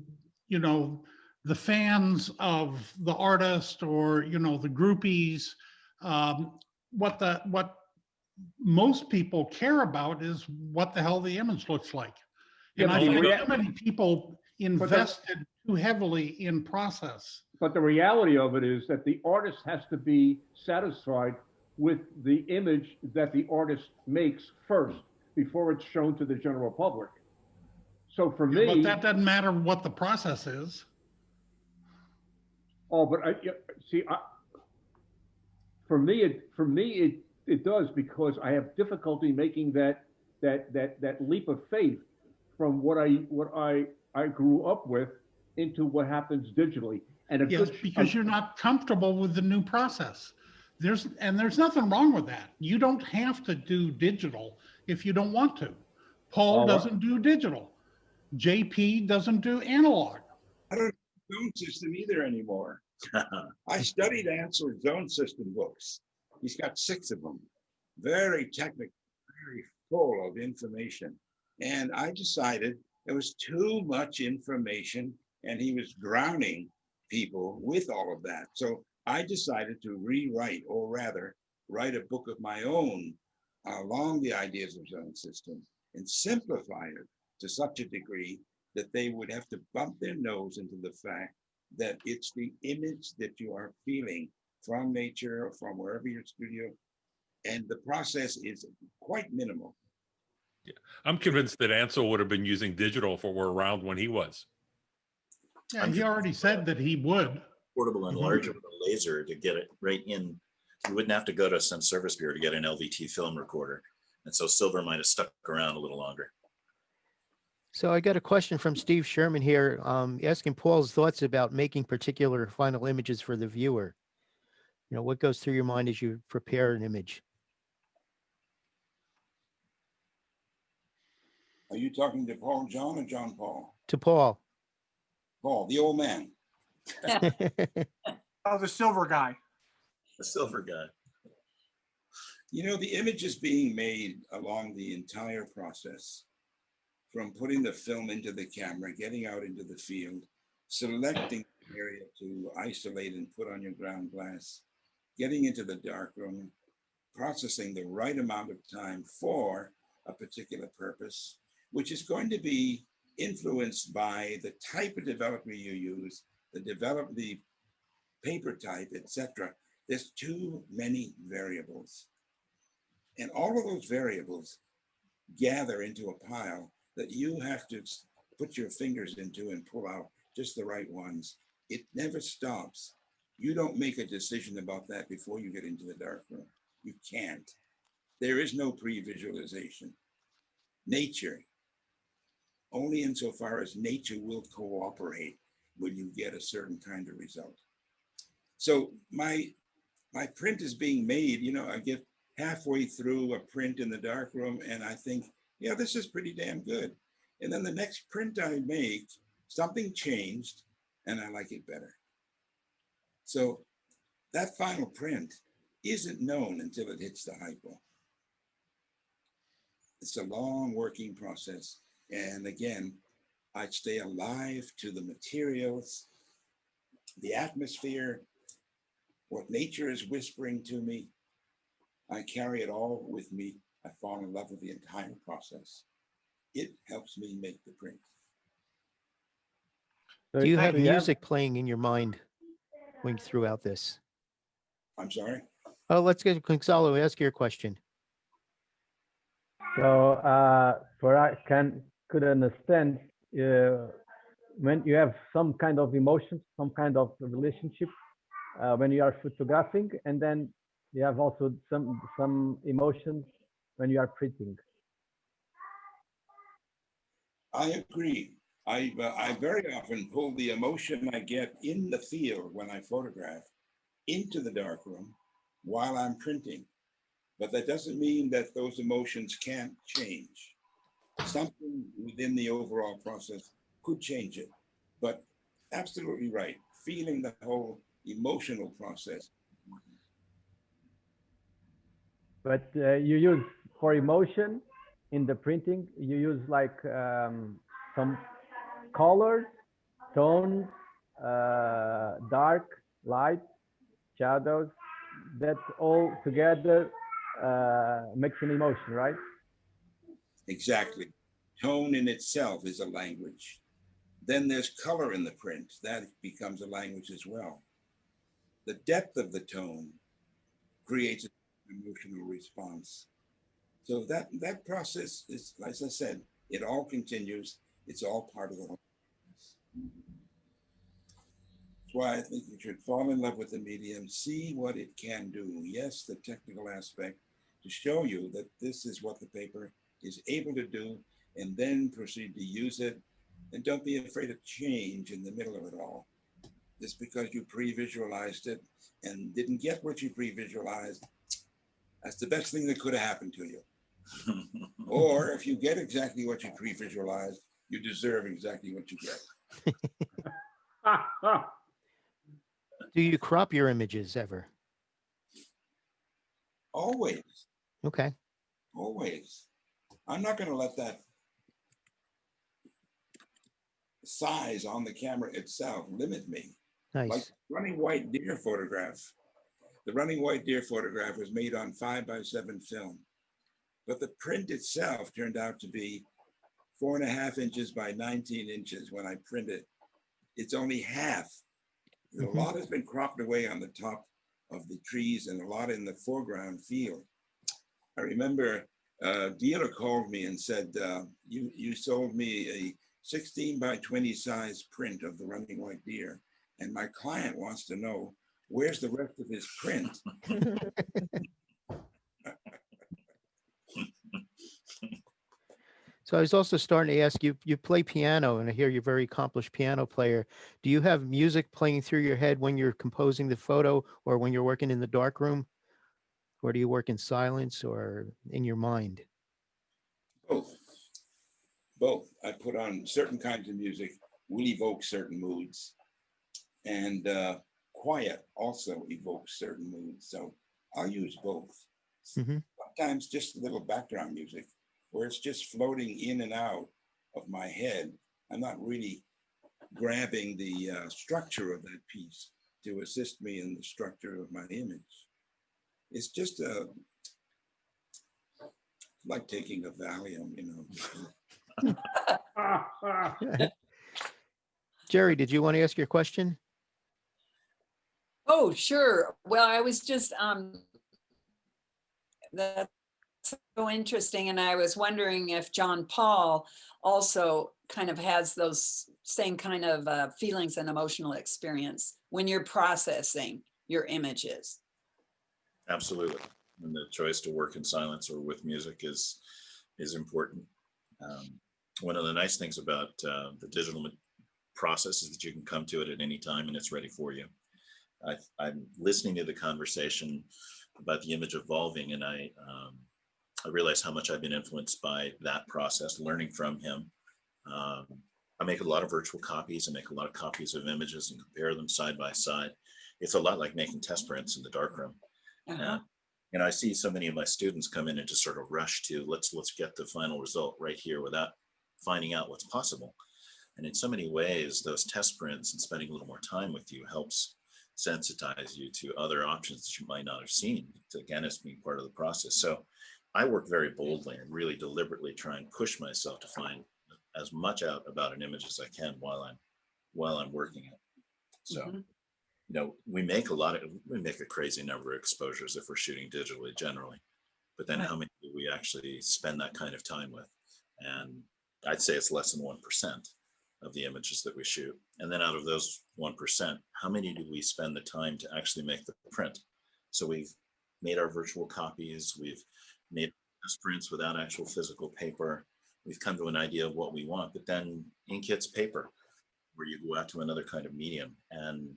you know, the fans of the artist or, you know, the groupies. What most people care about is what the hell the image looks like. And Yeah, I but think the too many people invested too heavily in process. But the reality of it is that the artist has to be satisfied with the image that the artist makes first before it's shown to the general public. So for Yeah, me, but that doesn't matter what the process is. oh, but see, for me, it does, because I have difficulty making that leap of faith from what I grew up with into what happens digitally. And Yes, because you're not comfortable with the new process. There's nothing wrong with that. You don't have to do digital if you don't want to. Paul doesn't do digital. JP doesn't do analog. I don't do zone system either anymore. I studied Answer's zone system books. He's got 6 of them, very technical, very full of information. And I decided there was too much information and he was drowning people with all of that. So I decided to rewrite, or rather write a book of my own along the ideas of zone system and simplify it to such a degree that they would have to bump their nose into the fact that it's the image that you are feeling from nature or from wherever your studio, and the process is quite minimal. Yeah. I'm convinced that Ansel would have been using digital if it were around when he was. Yeah, he already said that he would. Portable and larger with a laser to get it right in. You wouldn't have to go to some service bureau to get an LVT film recorder. And so silver might have stuck around a little longer. So I got a question from Steve Sherman here, asking Paul's thoughts about making particular final images for the viewer. You know, what goes through your mind as you prepare an image? Are you talking to Paul John or John Paul? To Paul. Paul, the old man. Oh, the silver guy. The silver guy. You know, the image is being made along the entire process, from putting the film into the camera, getting out into the field, selecting the area to isolate and put on your ground glass, getting into the darkroom, processing the right amount of time for a particular purpose, which is going to be influenced by the type of developer you use, the paper type, etc. There's too many variables. And all of those variables gather into a pile that you have to put your fingers into and pull out just the right ones. It never stops. You don't make a decision about that before you get into the darkroom. You can't. There is no pre-visualization. Nature, only insofar as nature will cooperate when you get a certain kind of result. So my print is being made, you know, I get halfway through a print in the darkroom and I think, yeah, this is pretty damn good. And then the next print I make, something changed and I like it better. So that final print isn't known until it hits the hypo. It's a long working process. And again, I stay alive to the materials, the atmosphere, what nature is whispering to me. I carry it all with me. I fall in love with the entire process. It helps me make the print. Do you have music playing in your mind going throughout this? I'm sorry? Oh, let's get Gonzalo, ask your question. So for I could understand when you have some kind of emotions, some kind of relationship when you are photographing, and then you have also some emotions when you are printing. I agree. I very often pull the emotion I get in the field when I photograph into the darkroom while I'm printing. But that doesn't mean that those emotions can't change. Something within the overall process could change it. But absolutely right, feeling the whole emotional process. But you use for emotion, in the printing, you use like some colors, tones, dark, light, shadows, that all together makes an emotion, right? Exactly. Tone in itself is a language. Then there's color in the print. That becomes a language as well. The depth of the tone creates an emotional response. So that process is, as I said, it all continues. It's all part of the whole process. That's why I think you should fall in love with the medium, see what it can do. Yes, the technical aspect to show you that this is what the paper is able to do, and then proceed to use it. And don't be afraid of change in the middle of it all. Just because you pre-visualized it and didn't get what you pre-visualized, that's the best thing that could have happened to you. Or if you get exactly what you pre-visualized, you deserve exactly what you get. Do you crop your images ever? Always, Okay. always. I'm not going to let that size on the camera itself limit me. Nice. Like running white deer photograph. The running white deer photograph was made on 5x7 film, but the print itself turned out to be 4.5 inches by 19 inches when I print it. It's only half. A lot has been cropped away on the top of the trees and a lot in the foreground field. I remember a dealer called me and said, you sold me a 16 by 20 size print of the running white deer. And my client wants to know, where's the rest of his print? So I was also starting to ask you, you play piano, and I hear you're a very accomplished piano player. Do you have music playing through your head when you're composing the photo or when you're working in the darkroom? Or do you work in silence or in your mind? Both. Both. I put on certain kinds of music, will evoke certain moods. And quiet also evokes certain moods. So I'll use both. Sometimes just a little background music where it's just floating in and out of my head. I'm not really grabbing the structure of that piece to assist me in the structure of my image. It's just like taking a Valium, you know. Jerry, did you want to ask your question? Oh, sure. Well, I was just, that's so interesting. And I was wondering if John Paul also kind of has those same kind of feelings and emotional experience when you're processing your images. Absolutely. And the choice to work in silence or with music is important. One of the nice things about the digital process is that you can come to it at any time and it's ready for you. I'm listening to the conversation about the image evolving, and I realize how much I've been influenced by that process, learning from him. I make a lot of virtual copies. I make a lot of copies of images and compare them side by side. It's a lot like making test prints in the darkroom. And I see so many of my students come in and just sort of rush to let's get the final result right here without finding out what's possible. And in so many ways, those test prints and spending a little more time with you helps sensitize you to other options that you might not have seen, again, as being part of the process. So I work very boldly and really deliberately try and push myself to find as much out about an image as I can while I'm working it. So, you know, we make a crazy number of exposures if we're shooting digitally generally, but then how many do we actually spend that kind of time with? And I'd say it's less than 1% of the images that we shoot. And then out of those 1%, how many do we spend the time to actually make the print? So we've made our virtual copies, we've made prints without actual physical paper. We've come to an idea of what we want, but then ink hits paper, where you go out to another kind of medium and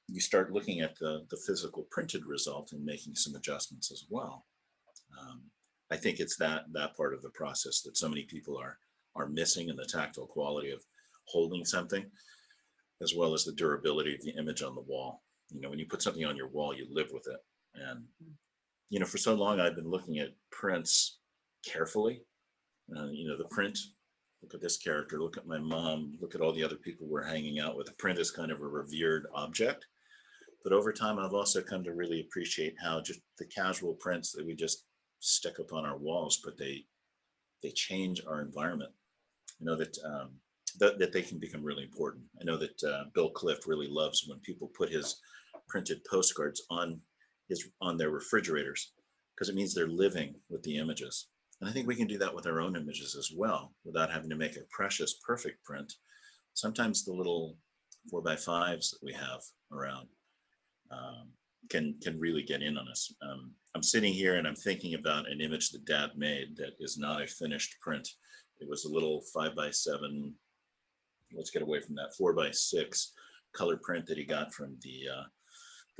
you start looking at the physical printed result and making some adjustments as well. I think it's that part of the process that so many people are missing, in the tactile quality of holding something, as well as the durability of the image on the wall. You know, when you put something on your wall, you live with it. And, you know, for so long, I've been looking at prints carefully The print, look at this character, look at my mom, look at all the other people we're hanging out with. The print is kind of a revered object. But over time, I've also come to really appreciate how just the casual prints that we just stick up on our walls, but they change our environment. That they can become really important. I know that Bill Clift really loves when people put his printed postcards on their refrigerators, because it means they're living with the images. And I think we can do that with our own images as well, without having to make a precious, perfect print. Sometimes the little 4x5s that we have around can really get in on us. I'm sitting here and I'm thinking about an image that Dad made that is not a finished print. It was a little 5x7, let's get away from that, 4x6 color print that he got from the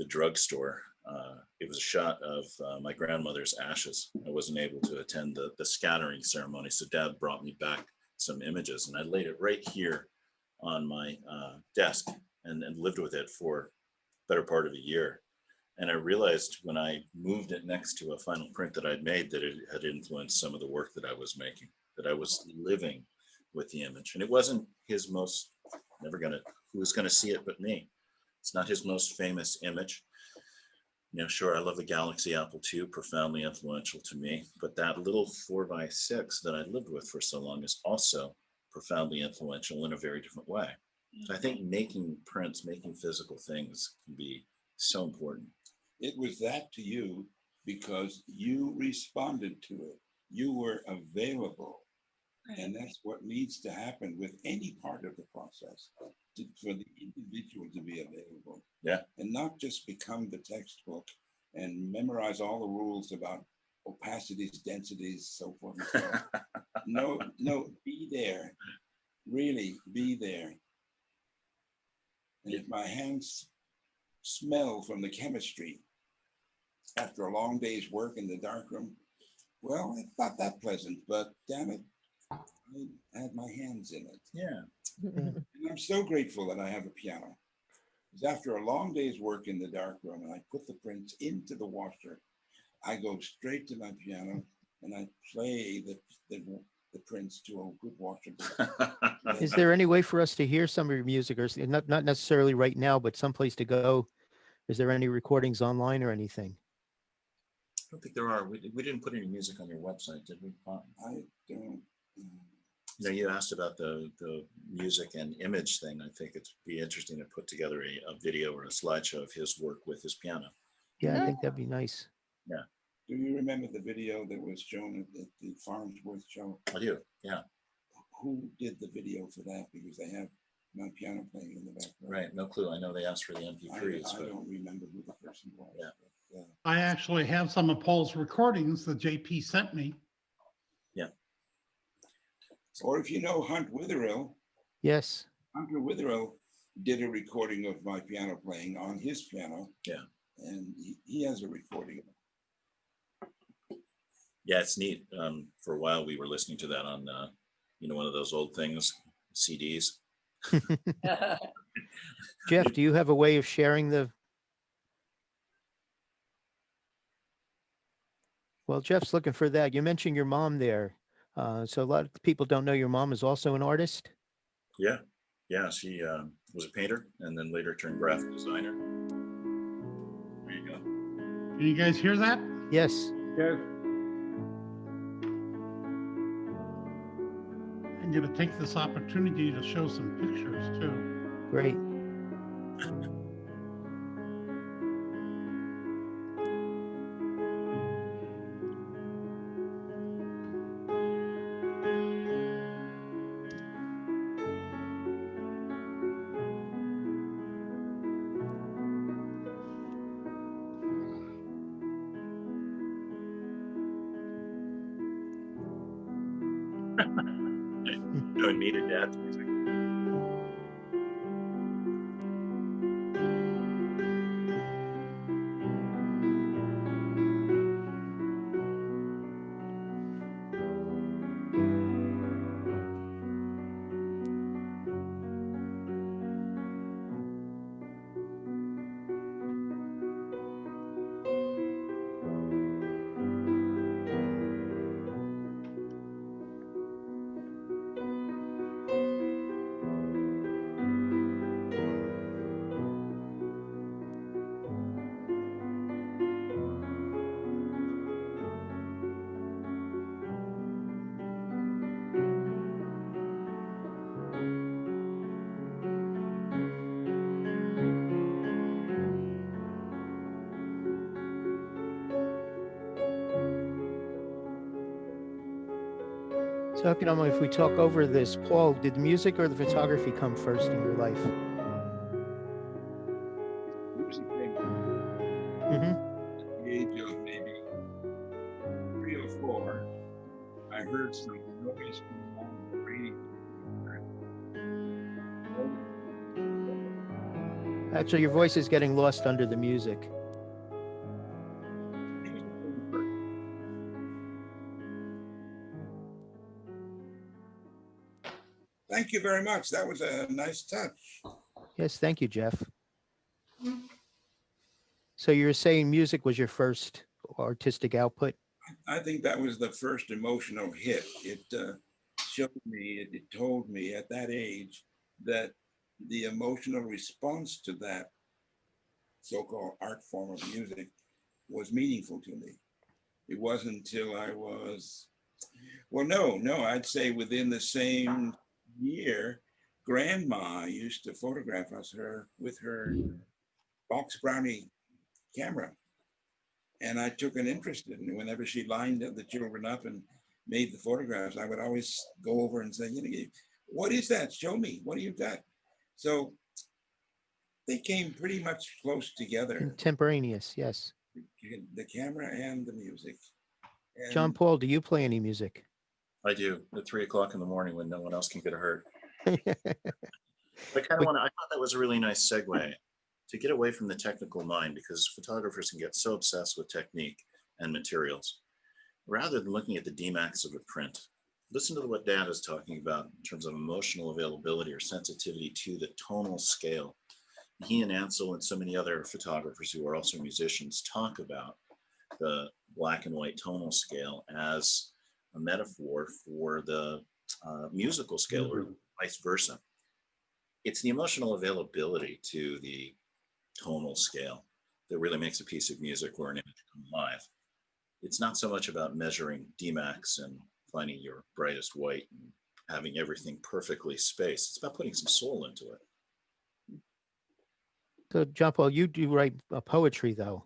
drugstore. It was a shot of my grandmother's ashes. I wasn't able to attend the scattering ceremony, so Dad brought me back some images, and I laid it right here on my desk and lived with it for better part of a year. And I realized when I moved it next to a final print that I'd made that it had influenced some of the work that I was making, that I was living with the image. And it wasn't his most, who's gonna see it but me? It's not his most famous image. Sure, I love the Galaxy Apple II, profoundly influential to me, but that little 4x6 that I lived with for so long is also profoundly influential in a very different way. So I think making prints, making physical things can be so important. It was that to you because you responded to it. You were available. And that's what needs to happen with any part of the process, for the individual to be available. Yeah. And not just become the textbook and memorize all the rules about opacities, densities, so forth and so on. No, be there. Really be there. And if my hands smell from the chemistry after a long day's work in the darkroom, well, it's not that pleasant, but damn it, I had my hands in it. Yeah. And I'm so grateful that I have a piano. Because after a long day's work in the darkroom and I put the prints into the washer, I go straight to my piano and I play the prints to a good washer. Is there any way for us to hear some of your music, or not necessarily right now, but someplace to go? Is there any recordings online or anything? I don't think there are. We didn't put any music on your website, did we? I don't. You asked about the music and image thing. I think it'd be interesting to put together a video or a slideshow of his work with his piano. Yeah, I think that'd be nice. Yeah. Do you remember the video that was shown at the Farnsworth show? I do, yeah. Who did the video for that? Because they have my piano playing in the background. Right, no clue. I know they asked for the MP3s. I don't remember who the person was. Yeah. But, I actually have some of Paul's recordings that JP sent me. Yeah. Or if you know Hunt Witherill. Yes. Hunter Witherill did a recording of my piano playing on his piano. Yeah. And he has a recording of it. Yeah, it's neat. For a while, we were listening to that on, one of those old things, CDs. Jeff, do you have a way of sharing the? Well, Jeff's looking for that. You mentioned your mom there. So a lot of people don't know your mom is also an artist. Yeah. Yeah, she was a painter and then later turned graphic designer. There you go. Can you guys hear that? Yes. Yes. I'm going to take this opportunity to show some pictures too. Great. Doing me to death. So, if we talk over this, Paul, did the music or the photography come first in your life? Music came Mm-hmm. at the age of maybe 3 or 4. I heard some noise going on in the radio. Actually, your voice is getting lost under the music. Thank you very much. That was a nice touch. Yes, thank you, Jeff. So you were saying music was your first artistic output? I think that was the first emotional hit. It showed me, it told me at that age that the emotional response to that so-called art form of music was meaningful to me. It wasn't until I was, well, no, I'd say within the same year, Grandma used to photograph us with her box brownie camera. And I took an interest in it. Whenever she lined the children up and made the photographs, I would always go over and say, what is that? Show me. What do you got? So they came pretty much close together. Contemporaneous, yes. The camera and the music. And John Paul, do you play any music? I do at 3 o'clock in the morning when no one else can get hurt. I thought that was a really nice segue to get away from the technical mind, because photographers can get so obsessed with technique and materials. Rather than looking at the Dmax of a print, listen to what Dad is talking about in terms of emotional availability or sensitivity to the tonal scale. He and Ansel and so many other photographers who are also musicians talk about the black and white tonal scale as a metaphor for the musical scale, or vice versa. It's the emotional availability to the tonal scale that really makes a piece of music or an image come alive. It's not so much about measuring Dmax and finding your brightest white and having everything perfectly spaced. It's about putting some soul into it. So, John Paul, you do write poetry, though.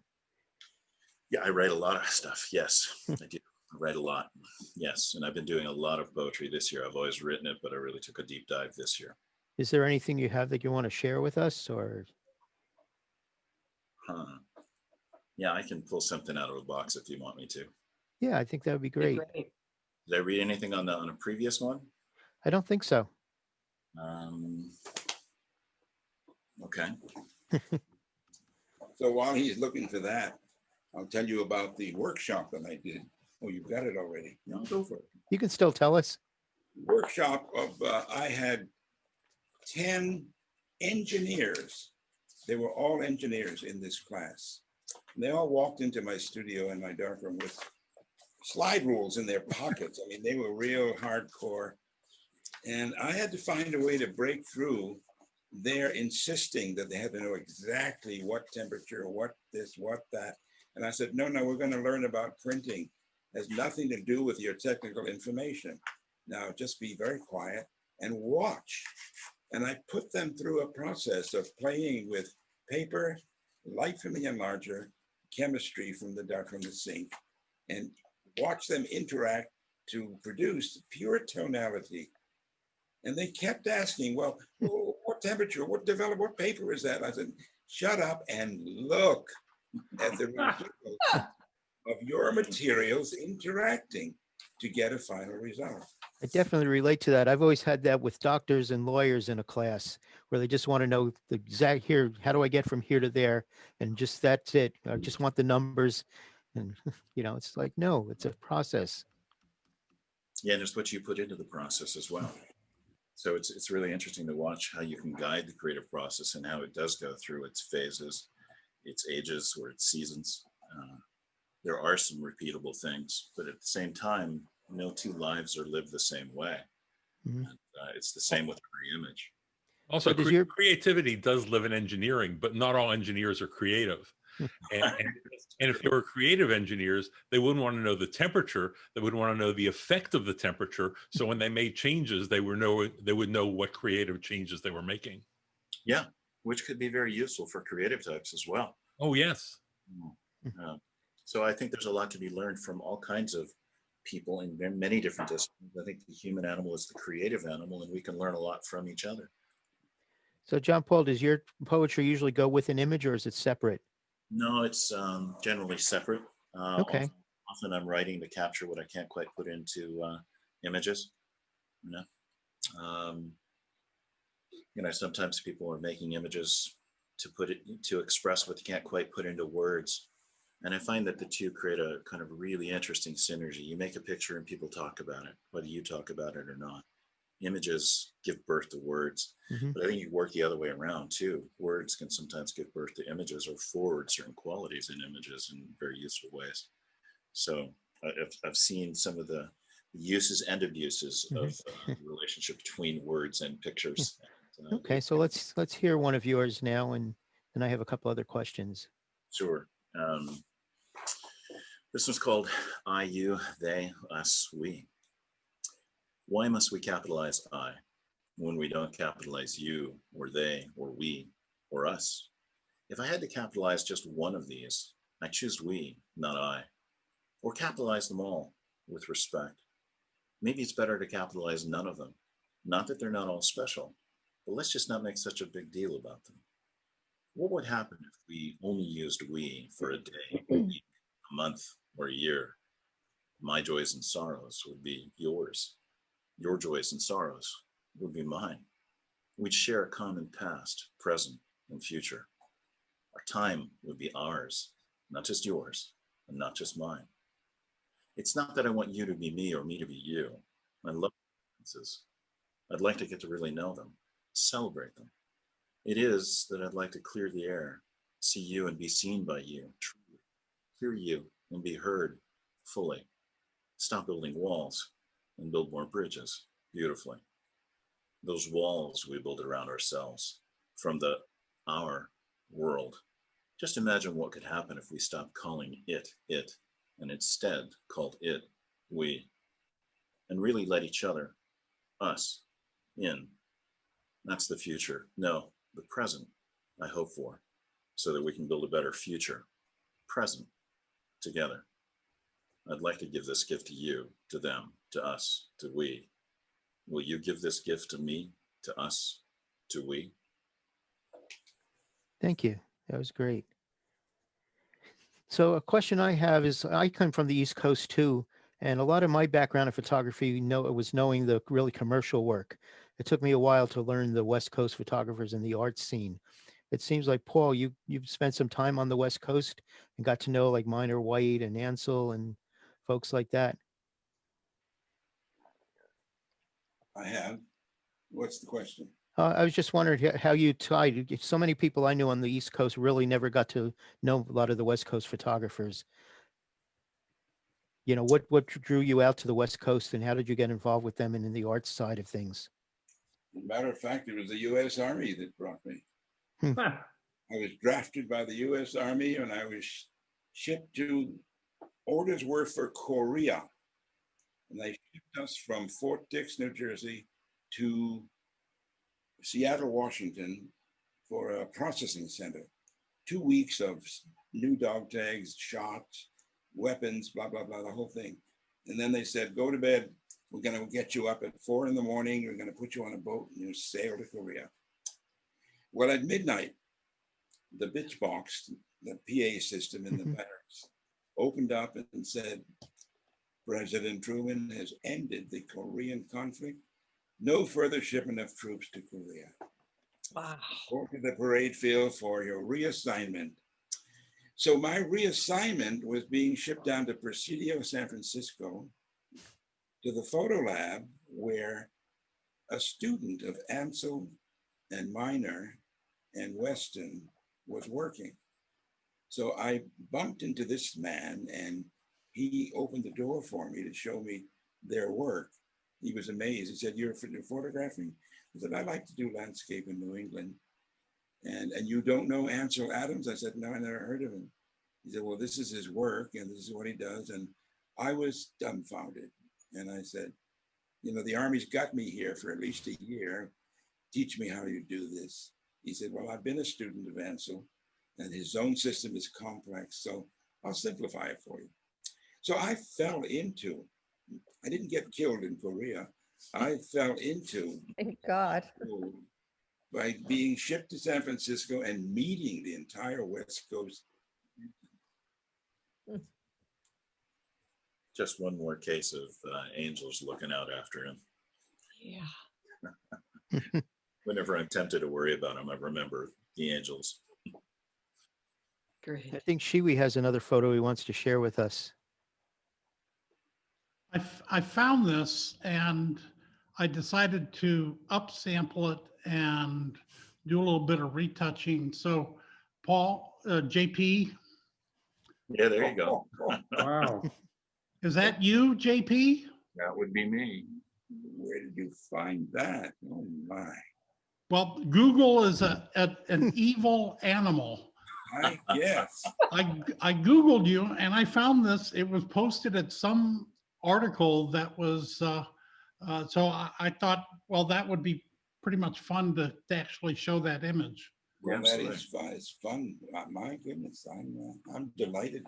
Yeah, I write a lot of stuff. Yes, I do. I write a lot. Yes, and I've been doing a lot of poetry this year. I've always written it, but I really took a deep dive this year. Is there anything you have that you want to share with us, or? Yeah, I can pull something out of a box if you want me to. Yeah, I think that would be great. Did I read anything on a previous one? I don't think so. Okay. so while he's looking for that, I'll tell you about the workshop that I did. Oh, you've got it already. No, go for it. You can still tell us. Workshop of, I had 10 engineers. They were all engineers in this class. And they all walked into my studio in my darkroom with slide rules in their pockets. I mean, they were real hardcore. And I had to find a way to break through their insisting that they had to know exactly what temperature, what this, what that. And I said, no, we're going to learn about printing. It has nothing to do with your technical information. Now, just be very quiet and watch. And I put them through a process of playing with paper, light from the enlarger, chemistry from the darkroom to sink, and watch them interact to produce pure tonality. And they kept asking, well, what temperature, what paper is that? I said, shut up and look at the result of your materials interacting to get a final result. I definitely relate to that. I've always had that with doctors and lawyers in a class where they just want to know the exact here, how do I get from here to there? And just that's it. I just want the numbers. And, it's like, no, it's a process. Yeah, and there's what you put into the process as well. So it's really interesting to watch how you can guide the creative process and how it does go through its phases, its ages, or its seasons. There are some repeatable things, but at the same time, no two lives are lived the same way. Mm-hmm. It's the same with every image. Also, creativity does live in engineering, but not all engineers are creative. And if they were creative engineers, they wouldn't want to know the temperature. They would want to know the effect of the temperature. So when they made changes, they would know what creative changes they were making. Yeah, which could be very useful for creative types as well. Oh, yes. So I think there's a lot to be learned from all kinds of people in many different disciplines. I think the human animal is the creative animal, and we can learn a lot from each other. So John Paul, does your poetry usually go with an image, or is it separate? No, it's generally separate. Okay. Often I'm writing to capture what I can't quite put into images. You know, sometimes people are making images to express what they can't quite put into words. And I find that the two create a kind of really interesting synergy. You make a picture and people talk about it, whether you talk about it or not. Images give birth to words, but I think you work the other way around too. Words can sometimes give birth to images or forward certain qualities in images in very useful ways. So I've seen some of the uses and abuses of the relationship between words and pictures. Okay, so let's hear one of yours now, and then I have a couple other questions. Sure. This one's called I, you, they, us, we. Why must we capitalize I when we don't capitalize you or they or we or us? If I had to capitalize just one of these, I choose we, not I, or capitalize them all with respect. Maybe it's better to capitalize none of them. Not that they're not all special, but let's just not make such a big deal about them. What would happen if we only used we for a day, a week, a month, or a year? My joys and sorrows would be yours. Your joys and sorrows would be mine. We'd share a common past, present, and future. Our time would be ours, not just yours, and not just mine. It's not that I want you to be me or me to be you. I love differences. I'd like to get to really know them, celebrate them. It is that I'd like to clear the air, see you and be seen by you, truly, hear you and be heard fully. Stop building walls and build more bridges beautifully. Those walls we build around ourselves from the our world. Just imagine what could happen if we stopped calling it, and instead called it, we, and really let each other, us, in. That's the future. No, the present I hope for, so that we can build a better future, present, together. I'd like to give this gift to you, to them, to us, to we. Will you give this gift to me, to us, to we? Thank you. That was great. So a question I have is, I come from the East Coast too, and a lot of my background in photography was knowing the really commercial work. It took me a while to learn the West Coast photographers and the art scene. It seems like, Paul, you've spent some time on the West Coast and got to know like Minor White and Ansel and folks like that. I have. What's the question? I was just wondering how you tied. So many people I knew on the East Coast really never got to know a lot of the West Coast photographers. You know, what drew you out to the West Coast, and how did you get involved with them and in the art side of things? As a matter of fact, it was the U.S. Army that brought me. Hmm. I was drafted by the U.S. Army, and I was shipped to, orders were for Korea. And they shipped us from Fort Dix, New Jersey to Seattle, Washington for a processing center. 2 weeks of new dog tags, shots, weapons, blah, blah, blah, the whole thing. And then they said, go to bed. We're going to get you up at 4 in the morning. We're going to put you on a boat and you sail to Korea. Well, at midnight, the bitch box, the PA system in the barracks, opened up and said, President Truman has ended the Korean conflict. No further shipment of troops to Korea. Wow. Go to the parade field for your reassignment. So my reassignment was being shipped down to Presidio, San Francisco, to the photo lab where a student of Ansel and Minor and Weston was working. So I bumped into this man and he opened the door for me to show me their work. He was amazed. He said, you're photographing? I said, I like to do landscape in New England. And you don't know Ansel Adams? I said, no, I never heard of him. He said, well, this is his work and this is what he does. And I was dumbfounded. And I said, you know, the Army's got me here for at least a year. Teach me how you do this. He said, well, I've been a student of Ansel and his zone system is complex. So I'll simplify it for you. So I fell into I didn't get killed in Korea. I fell into Thank God. by being shipped to San Francisco and meeting the entire West Coast. Just one more case of angels looking out after him. Yeah. Whenever I'm tempted to worry about him, I remember the angels. Great. I think Shiwi has another photo he wants to share with us. I found this and I decided to upsample it and do a little bit of retouching. So Paul, JP, Yeah, there you go. Wow. is that you, JP? That would be me. Where did you find that? Oh my. Well, Google is an evil animal. I guess. I Googled you and I found this. It was posted at some article that was, so I thought, well, that would be pretty much fun to actually show that image. Well, that is fun. It's fun. My goodness, I'm delighted.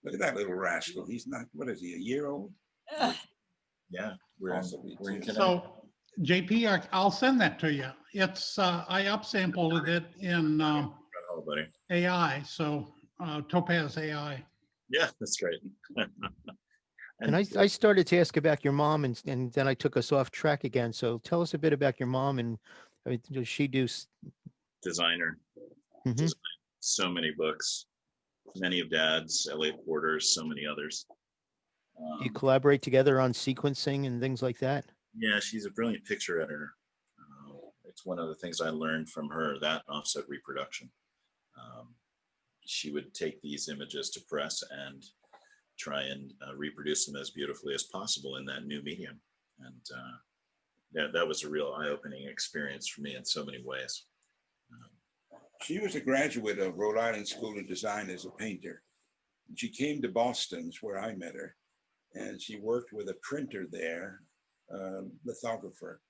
Look at that little rascal. He's not, what is he, a year old? Yeah, we're in Connecticut. So JP, I'll send that to you. It's, I upsampled it in Oh, buddy. AI, so Topaz AI. Yeah, that's great. And I started to ask about your mom, and then I took us off track again. So tell us a bit about your mom, and I mean, does she do? Designer. Mhm. Designed so many books, many of Dad's, L.A. Porter's, so many others. Do you collaborate together on sequencing and things like that? Yeah, she's a brilliant picture editor. It's one of the things I learned from her, that offset reproduction. She would take these images to press and try and reproduce them as beautifully as possible in that new medium. And that was a real eye-opening experience for me in so many ways. She was a graduate of Rhode Island School of Design as a painter. She came to Boston, where I met her, and she worked with a printer there, lithographer.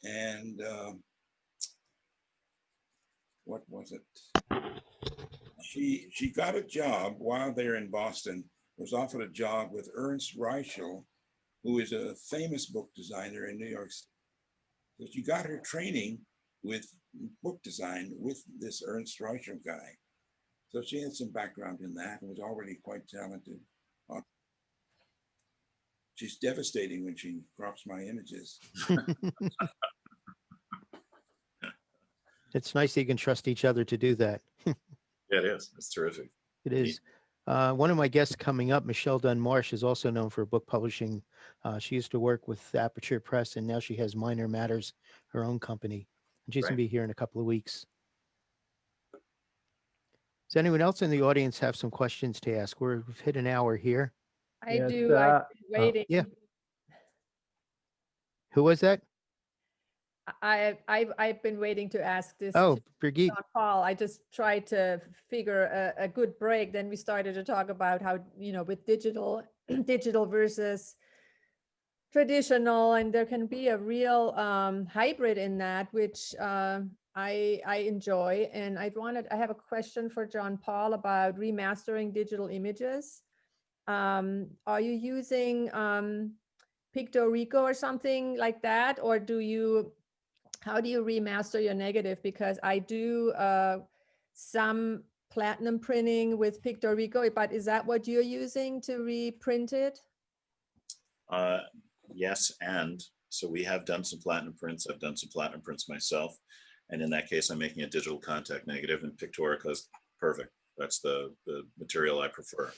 And what was it? She got a job while there in Boston, was offered a job with Ernst Reichel, who is a famous book designer in New York City. So she got her training with book design with this Ernst Reichel guy. So she had some background in that and was already quite talented. She's devastating when she crops my images. It's nice that you can trust each other to do that. Yeah, it is. It's terrific. It is. One of my guests coming up, Michelle Dunn Marsh, is also known for book publishing. She used to work with Aperture Press, and now she has Minor Matters, her own company. And she's going to be here in a couple of weeks. Does anyone else in the audience have some questions to ask? We've hit an hour here. I do. I've been waiting. Yeah. Who was that? I've been waiting to ask this. Oh, Brigitte. John Paul. I just tried to figure a good break. Then we started to talk about how, with digital versus traditional, and there can be a real hybrid in that, which I enjoy. And I have a question for John Paul about remastering digital images. Are you using Pictorico or something like that, or how do you remaster your negative? Because I do some platinum printing with Pictorico, but is that what you're using to reprint it? Yes, and so we have done some platinum prints. I've done some platinum prints myself. And in that case, I'm making a digital contact negative, and Pictorica is perfect. That's the material I prefer.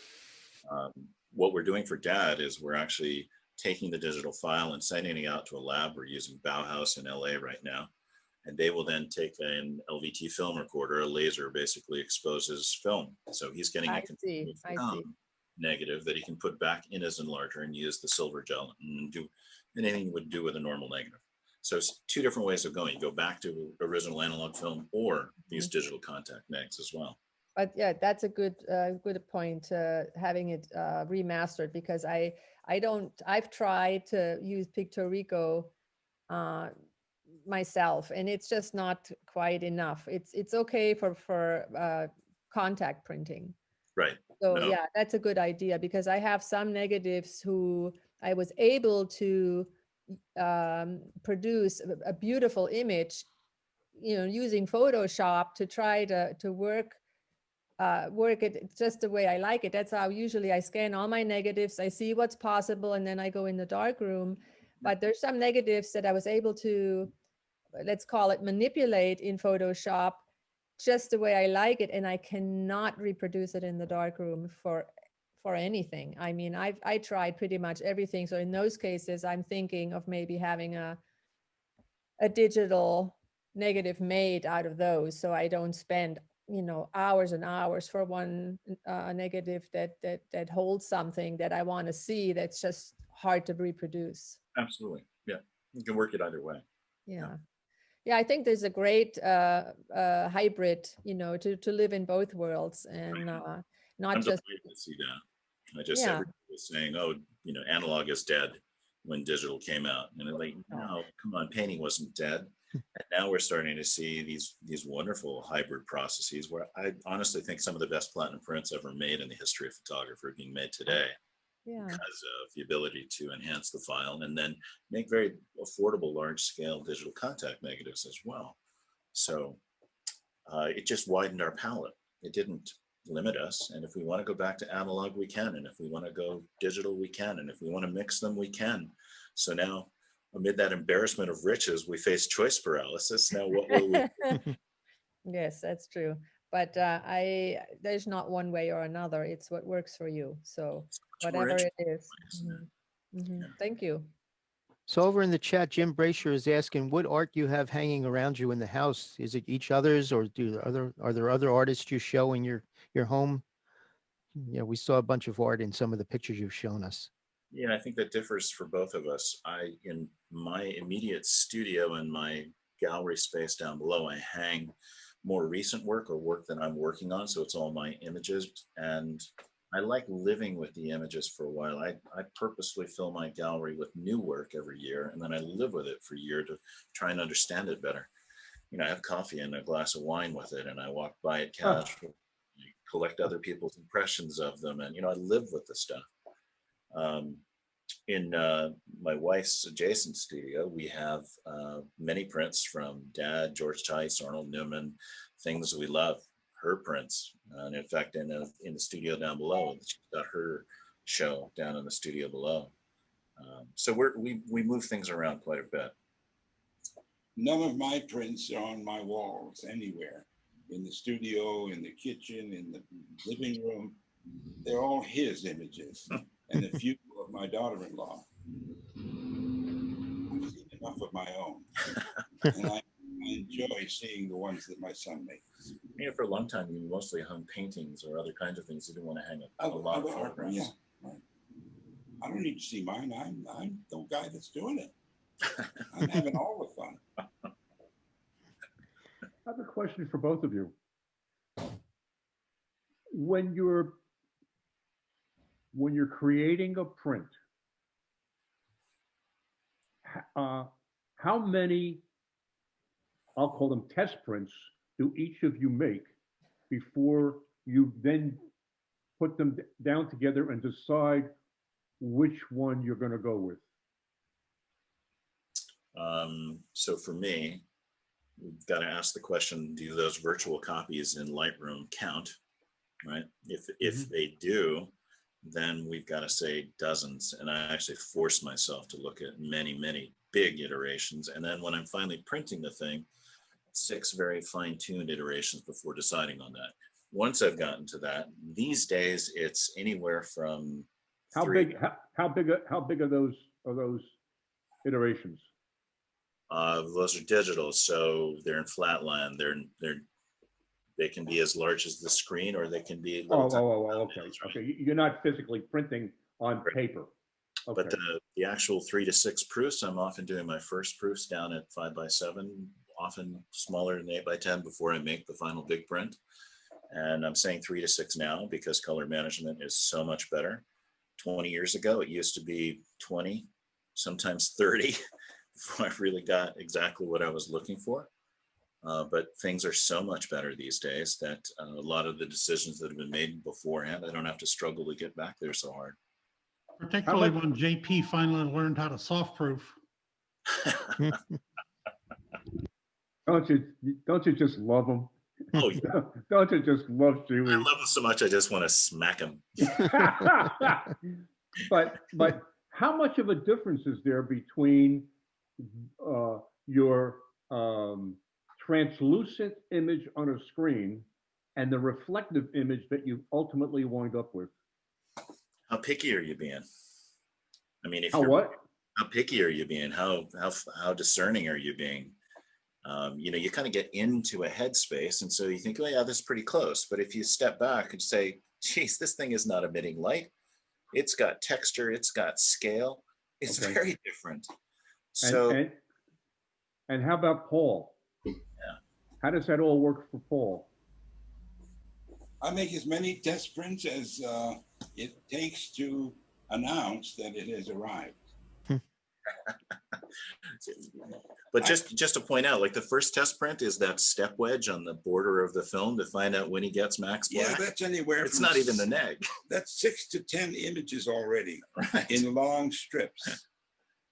What we're doing for Dad is we're actually taking the digital file and sending it out to a lab. We're using Bauhaus in LA right now. And they will then take an LVT film recorder, a laser basically exposes film. So he's getting a continuous negative that he can put back in his enlarger and use the silver gel and do anything you would do with a normal negative. So it's two different ways of going. You go back to original analog film or these digital contact negs as well. But yeah, that's a good point, having it remastered, because I've tried to use Pictorico myself, and it's just not quite enough. It's okay for contact printing. Right. So yeah, that's a good idea, because I have some negatives who I was able to produce a beautiful image, using Photoshop to try to work it just the way I like it. That's how usually I scan all my negatives. I see what's possible, and then I go in the darkroom. But there's some negatives that I was able to, let's call it, manipulate in Photoshop just the way I like it, and I cannot reproduce it in the darkroom for anything. I mean, I tried pretty much everything. So in those cases, I'm thinking of maybe having a digital negative made out of those, so I don't spend hours and hours for one negative that holds something that I want to see that's just hard to reproduce. Absolutely. Yeah. You can work it either way. Yeah, I think there's a great hybrid, to live in both worlds, and not I'm just delighted to see that. I just everybody was saying, oh, analog is dead when digital came out, and I'm like, no, come on, painting wasn't dead. And now we're starting to see these wonderful hybrid processes where I honestly think some of the best platinum prints ever made in the history of photography are being made today. Because of the ability to enhance the file and then make very affordable large scale digital contact negatives as well. So it just widened our palette. It didn't limit us. And if we want to go back to analog, we can. And if we want to go digital, we can. And if we want to mix them, we can. So now, amid that embarrassment of riches, we face choice paralysis. Now, what will we do? Yes, that's true. But there's not one way or another. It's what works for you. So whatever it is. Thank you. So over in the chat, Jim Brasher is asking, what art you have hanging around you in the house? Is it each other's, or are there other artists you show in your home? We saw a bunch of art in some of the pictures you've shown us. Yeah, I think that differs for both of us. In my immediate studio and my gallery space down below, I hang more recent work or work that I'm working on. So it's all my images, and I like living with the images for a while. I purposely fill my gallery with new work every year, and then I live with it for a year to try and understand it better. I have coffee and a glass of wine with it, and I walk by it casually, collect other people's impressions of them, and I live with the stuff. In my wife's adjacent studio, we have many prints from Dad, George Tice, Arnold Newman, things we love, her prints. And in fact, in the studio down below, she's got her show down in the studio below. So we move things around quite a bit. None of my prints are on my walls anywhere. In the studio, in the kitchen, in the living room. They're all his images. And a few of my daughter-in-law. I've seen enough of my own. And I enjoy seeing the ones that my son makes. For a long time, you mostly hung paintings or other kinds of things. You didn't want to hang a lot of photographs. Yeah, right. I don't need to see mine. I'm the guy that's doing it. I'm having all the fun. I have a question for both of you. When you're creating a print, how many, I'll call them test prints, do each of you make before you then put them down together and decide which one you're going to go with? So for me, we've got to ask the question, do those virtual copies in Lightroom count, right? If they do, then we've got to say dozens. And I actually force myself to look at many, many big iterations. And then when I'm finally printing the thing, 6 very fine-tuned iterations before deciding on that. Once I've gotten to that, these days it's anywhere from how big are those iterations? Those are digital, so they're in flatland. They can be as large as the screen, or they can be okay. You're not physically printing on paper. Okay. But the actual 3 to 6 proofs, I'm often doing my first proofs down at 5x7, often smaller than 8x10 before I make the final big print. And I'm saying 3 to 6 now because color management is so much better. 20 years ago, it used to be 20, sometimes 30, before I really got exactly what I was looking for. But things are so much better these days that a lot of the decisions that have been made beforehand, I don't have to struggle to get back there so hard. Particularly when JP finally learned how to soft proof. Don't you just love him? Oh, yeah. Don't you just love I Chewy? love him so much, I just want to smack him. But how much of a difference is there between your translucent image on a screen and the reflective image that you ultimately wind up with? How picky are you being? I mean, if How you're what? how picky are you being? How discerning are you being? You know, you kind of get into a headspace, and so you think, oh yeah, that's pretty close. But if you step back and say, geez, this thing is not emitting light. It's got texture. It's got scale. It's Okay. very different. So And how about Paul? yeah. How does that all work for Paul? I make as many test prints as it takes to announce that it has arrived. But just to point out, like the first test print is that step wedge on the border of the film to find out when he gets max black. Yeah, that's anywhere. It's from not even the neg. That's 6 to 10 images already Right. in long strips.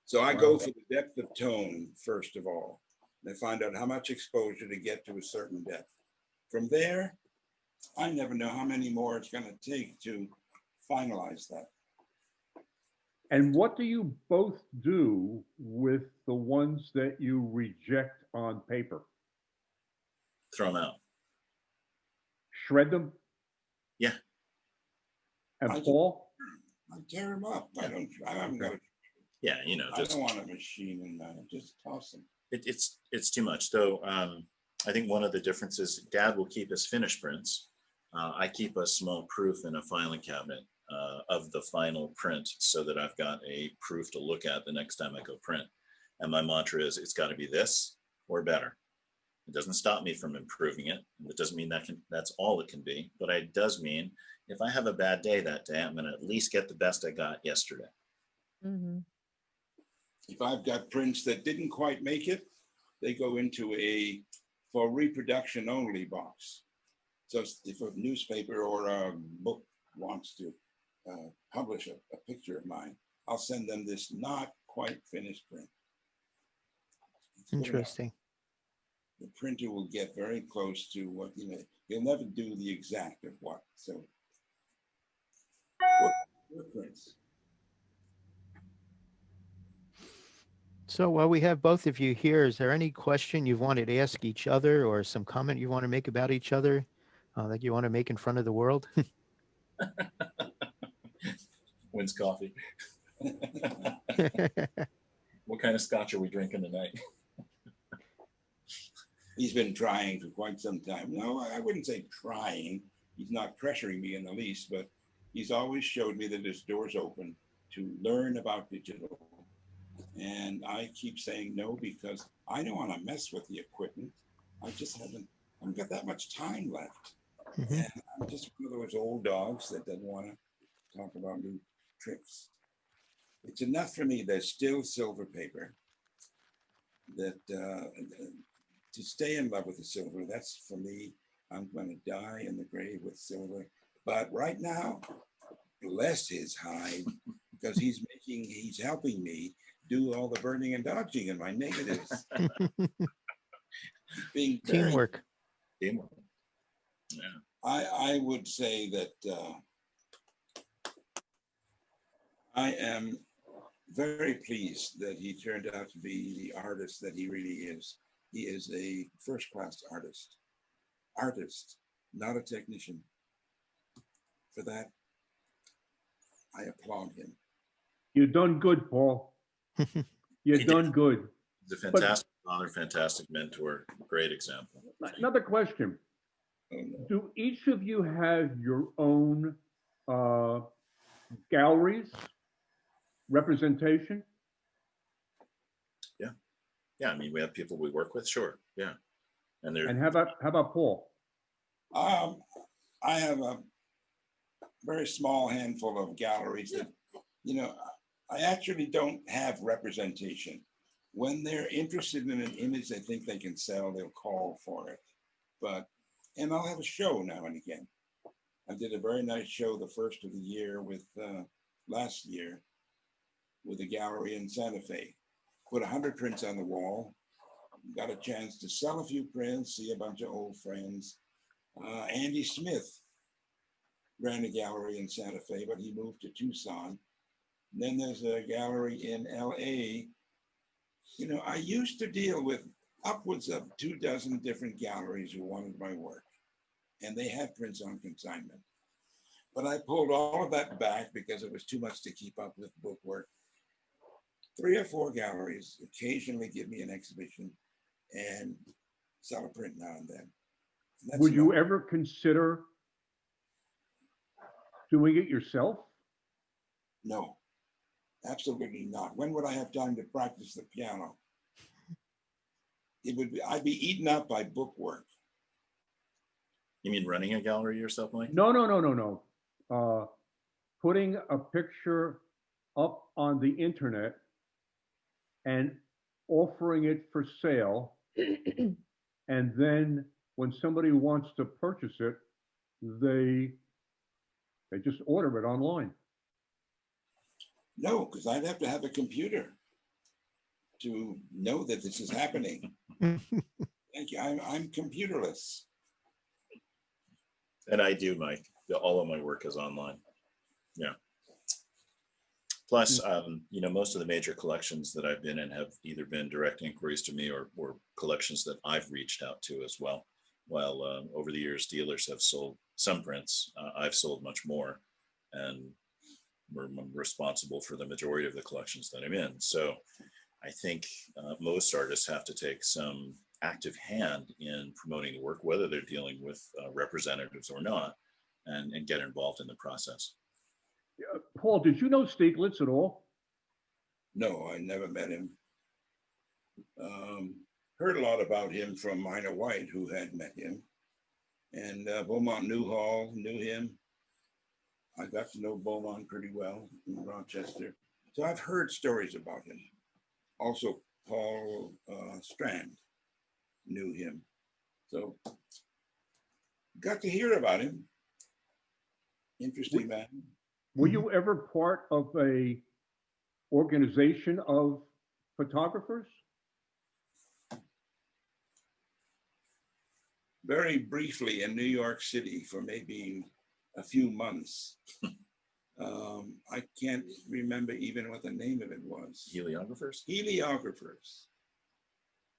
So I go for the depth of tone first of all. And I find out how much exposure to get to a certain depth. From there, I never know how many more it's going to take to finalize that. And what do you both do with the ones that you reject on paper? Throw them out. Shred them? Yeah. And Paul? I tear them up. I haven't got. Yeah, you know, I don't want a machine in there. Just toss them. It's too much. Though I think one of the differences, Dad will keep his finished prints. I keep a small proof in a filing cabinet of the final print so that I've got a proof to look at the next time I go print. And my mantra is it's got to be this or better. It doesn't stop me from improving it. It doesn't mean that's all it can be, but it does mean if I have a bad day that day, I'm going to at least get the best I got yesterday. Mm-hmm. If I've got prints that didn't quite make it, they go into a for reproduction only box. So if a newspaper or a book wants to publish a picture of mine, I'll send them this not quite finished print. Interesting. The printer will get very close to what, you know, he'll never do the exact of what. So what prints? So while we have both of you here, is there any question you wanted to ask each other or some comment you want to make about each other that you want to make in front of the world? When's coffee? What kind of scotch are we drinking tonight? He's been trying for quite some time. No, I wouldn't say trying. He's not pressuring me in the least, but he's always showed me that his door's open to learn about digital. And I keep saying no because I don't want to mess with the equipment. I haven't got that much time left. Mm-hmm. And I'm just one of those old dogs that doesn't want to talk about new tricks. It's enough for me. There's still silver paper that to stay in love with the silver. That's for me. I'm going to die in the grave with silver. But right now, bless his hide, because he's helping me do all the burning and dodging in my negatives. Being Teamwork. Teamwork. Yeah. I would say that I am very pleased that he turned out to be the artist that he really is. He is a first-class artist. Artist, not a technician. For that, I applaud him. You've done good, Paul. You've done good. He's a fantastic father, fantastic mentor, great example. Another question. Do each of you have your own galleries, representation? Yeah. Yeah, I mean, we have people we work with, sure. Yeah. And how about Paul? I have a very small handful of galleries that, you know, I actually don't have representation. When they're interested in an image they think they can sell, they'll call for it. And I'll have a show now and again. I did a very nice show the first of the year with last year with a gallery in Santa Fe. Put 100 prints on the wall. Got a chance to sell a few prints, see a bunch of old friends. Andy Smith ran a gallery in Santa Fe, but he moved to Tucson. Then there's a gallery in LA. You know, I used to deal with upwards of 24 different galleries who wanted my work, and they had prints on consignment. But I pulled all of that back because it was too much to keep up with book work. 3 or 4 galleries occasionally give me an exhibition and sell a print now and then. And that's Would you not- ever consider doing it yourself? No, absolutely not. When would I have time to practice the piano? It would be, I'd be eaten up by book work. You mean running a gallery yourself, Mike? No. Putting a picture up on the internet and offering it for sale. And then when somebody wants to purchase it, they just order it online. No, because I'd have to have a computer to know that this is happening. Thank you. I'm computerless. And I do, Mike. All of my work is online. Yeah. Plus, you know, most of the major collections that I've been in have either been direct inquiries to me or collections that I've reached out to as well. While over the years, dealers have sold some prints, I've sold much more, and we're responsible for the majority of the collections that I'm in. So I think most artists have to take some active hand in promoting the work, whether they're dealing with representatives or not, and get involved in the process. Paul, did you know Stieglitz at all? No, I never met him. Heard a lot about him from Minor White, who had met him. And Beaumont Newhall knew him. I got to know Beaumont pretty well in Rochester. So I've heard stories about him. Also, Paul Strand knew him. So got to hear about him. Interesting man. Were you ever part of a organization of photographers? Very briefly in New York City for maybe a few months. I can't remember even what the name of it was. Heliographers? Heliographers.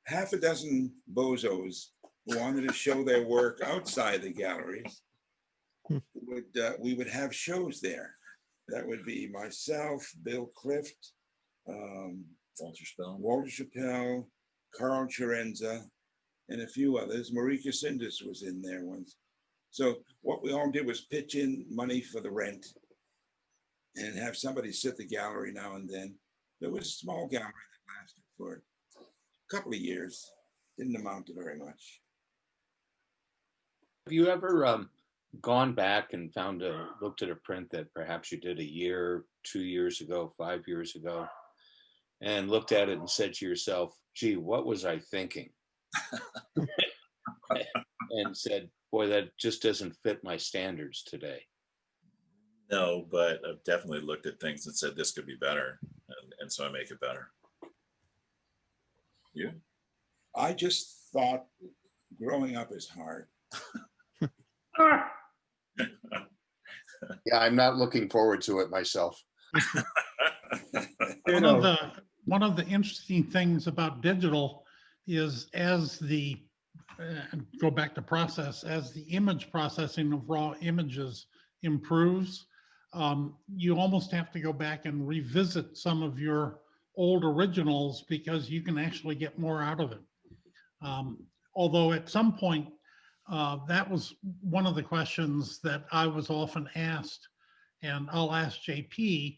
Half a dozen bozos who wanted to show their work outside the galleries. We would have shows there. That would be myself, Bill Clift, Walter Chappelle, Carl Chirenza, and a few others. Marika Sindus was in there once. So what we all did was pitch in money for the rent and have somebody sit the gallery now and then. There was a small gallery that lasted for a couple of years. Didn't amount to very much. Have you ever gone back and looked at a print that perhaps you did a year, 2 years ago, 5 years ago, and looked at it and said to yourself, gee, what was I thinking? And said, boy, that just doesn't fit my standards today. No, but I've definitely looked at things and said this could be better, and so I make it better. You? I just thought growing up is hard. Yeah, I'm not looking forward to it myself. One of the interesting things about digital is as the go back to process, as the image processing of raw images improves, you almost have to go back and revisit some of your old originals because you can actually get more out of it. Although at some point, that was one of the questions that I was often asked, and I'll ask JP,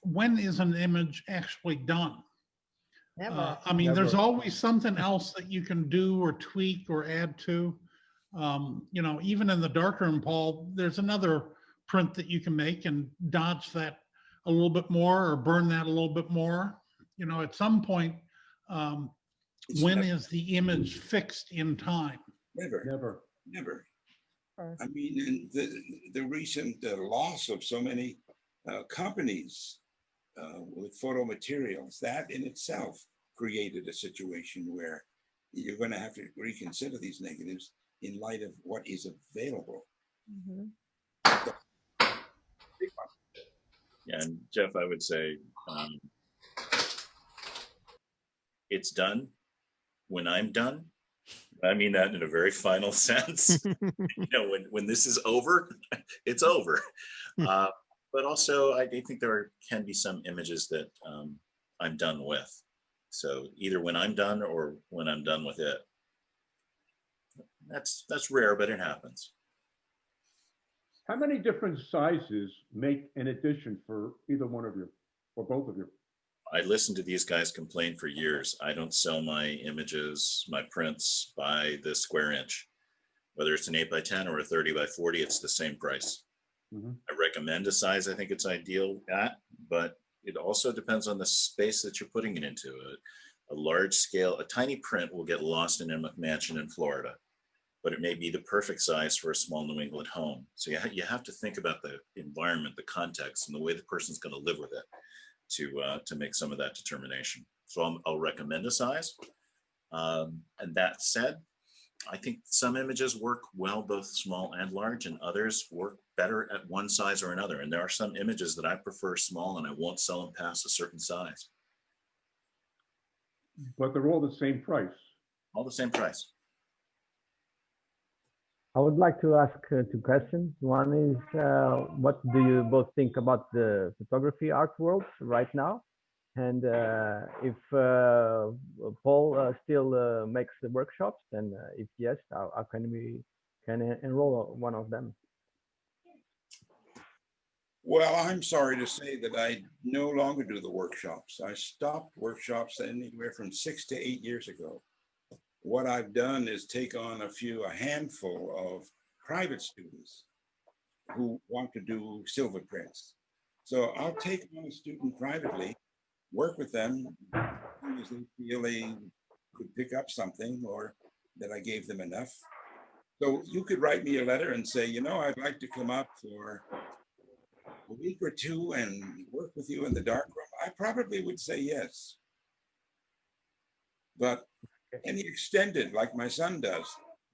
when is an image actually done? I mean, there's always something else that you can do or tweak or add to. You know, even in the darkroom, Paul, there's another print that you can make and dodge that a little bit more or burn that a little bit more. You know, at some point, when is the image fixed in time? Never. I mean, the recent loss of so many companies with photo materials, that in itself created a situation where you're going to have to reconsider these negatives in light of what is available. Mhm. Yeah, and Jeff, I would say it's done when I'm done. I mean that in a very final sense. When this is over, it's over. But also, I think there can be some images that I'm done with. So either when I'm done or when I'm done with it. That's rare, but it happens. How many different sizes make an edition for either one of you or both of you? I listened to these guys complain for years. I don't sell my images, my prints by the square inch. Whether it's an 8x10 or a 30x40, it's the same price. I recommend a size I think it's ideal at, but it also depends on the space that you're putting it into. A large scale, a tiny print will get lost in a McMansion in Florida, but it may be the perfect size for a small New England home. So you have to think about the environment, the context, and the way the person's going to live with it to make some of that determination. So I'll recommend a size. And that said, I think some images work well, both small and large, and others work better at one size or another. And there are some images that I prefer small and I won't sell them past a certain size. But they're all the same price. All the same price. I would like to ask two questions. One is, what do you both think about the photography art world right now? And if Paul still makes the workshops, and if yes, how can we enroll one of them? Well, I'm sorry to say that I no longer do the workshops. I stopped workshops anywhere from 6 to 8 years ago. What I've done is take on a handful of private students who want to do silver prints. So I'll take on a student privately, work with them as they feel they could pick up something or that I gave them enough. So you could write me a letter and say, I'd like to come up for a week or two and work with you in the darkroom. I probably would say yes. But any extended, like my son does,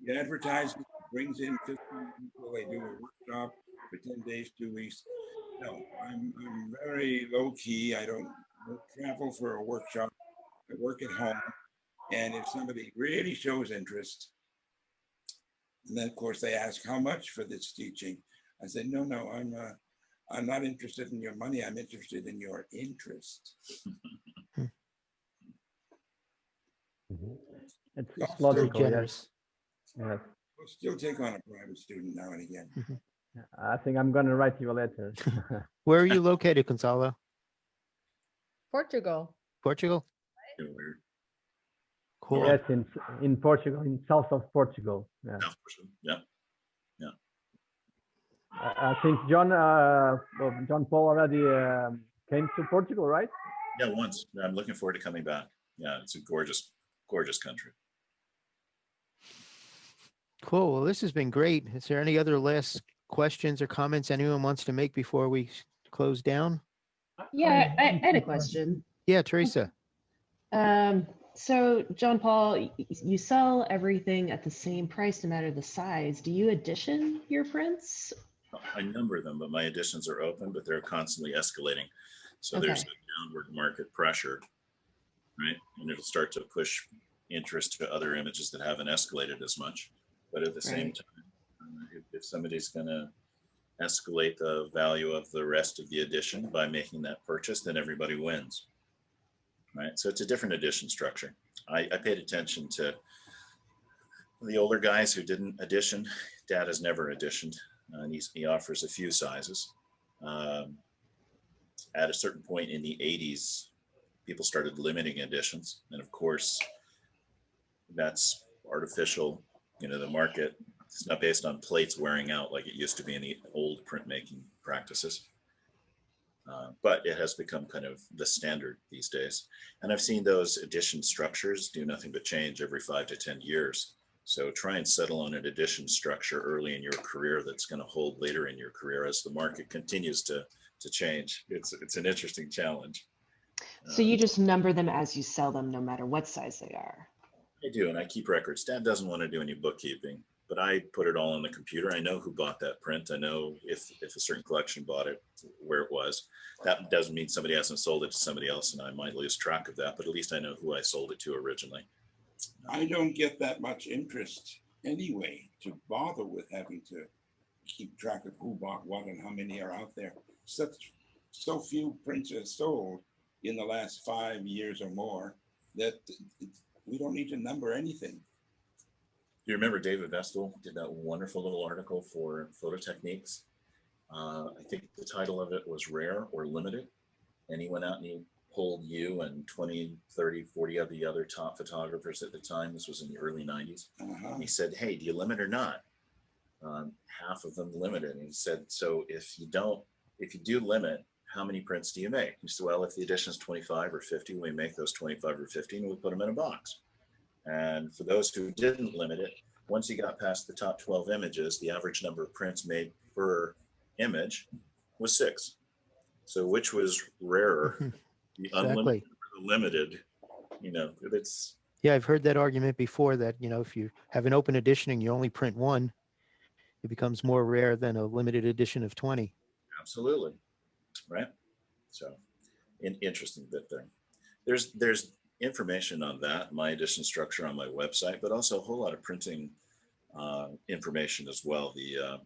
he advertises, brings in 15 people, they do a workshop for 10 days, 2 weeks. No, I'm very low key. I don't travel for a workshop. I work at home. And if somebody really shows interest, and then of course they ask how much for this teaching, I said, no, I'm not interested in your money. I'm interested in your interest. It's logical, generous. Yes. I'll still take on a private student now and again. I think I'm going to write you a letter. Where are you located, Gonzalo? Portugal. Portugal? Weird. Cool. Yes, in Portugal, in south of Portugal. Yeah. Yeah. I think John Paul already came to Portugal, right? Yeah, once. I'm looking forward to coming back. Yeah, it's a gorgeous, gorgeous country. Cool. Well, this has been great. Is there any other last questions or comments anyone wants to make before we close down? Yeah, I had a question. Yeah, Teresa. So John Paul, you sell everything at the same price no matter the size. Do you edition your prints? I number them, but my editions are open, but they're constantly escalating. So Okay. there's a downward market pressure, right? And it'll start to push interest to other images that haven't escalated as much. But at the same Right. time, if somebody's going to escalate the value of the rest of the edition by making that purchase, then everybody wins, right? So it's a different edition structure. I paid attention to the older guys who didn't edition. Dad has never editioned, and he offers a few sizes. At a certain point in the 80s, people started limiting editions. And of course, that's artificial. The market is not based on plates wearing out like it used to be in the old printmaking practices. But it has become kind of the standard these days. And I've seen those edition structures do nothing but change every 5 to 10 years. So try and settle on an edition structure early in your career that's going to hold later in your career as the market continues to to change. It's an interesting challenge. So you just number them as you sell them, no matter what size they are. I do, and I keep records. Dad doesn't want to do any bookkeeping, but I put it all on the computer. I know who bought that print. I know if a certain collection bought it, where it was. That doesn't mean somebody hasn't sold it to somebody else, and I might lose track of that, but at least I know who I sold it to originally. I don't get that much interest anyway to bother with having to keep track of who bought what and how many are out there. So few prints are sold in the last 5 years or more that we don't need to number anything. You remember David Vestal did that wonderful little article for Photo Techniques? I think the title of it was Rare or Limited. And he went out and he pulled you and 20, 30, 40 of the other top photographers at the time. This was in the early 90s. And he said, hey, do you limit or not? Half of them limited. And he said, so if you do limit, how many prints do you make? He said, well, if the edition is 25 or 50, we make those 25 or 50 and we put them in a box. And for those who didn't limit it, once you got past the top 12 images, the average number of prints made per image was 6. So which was rarer, the unlimited or the limited? It's. Yeah, I've heard that argument before that, if you have an open edition and you only print one, it becomes more rare than a limited edition of 20. Absolutely. Right. So interesting bit there. There's information on that, my edition structure on my website, but also a whole lot of printing information as well. The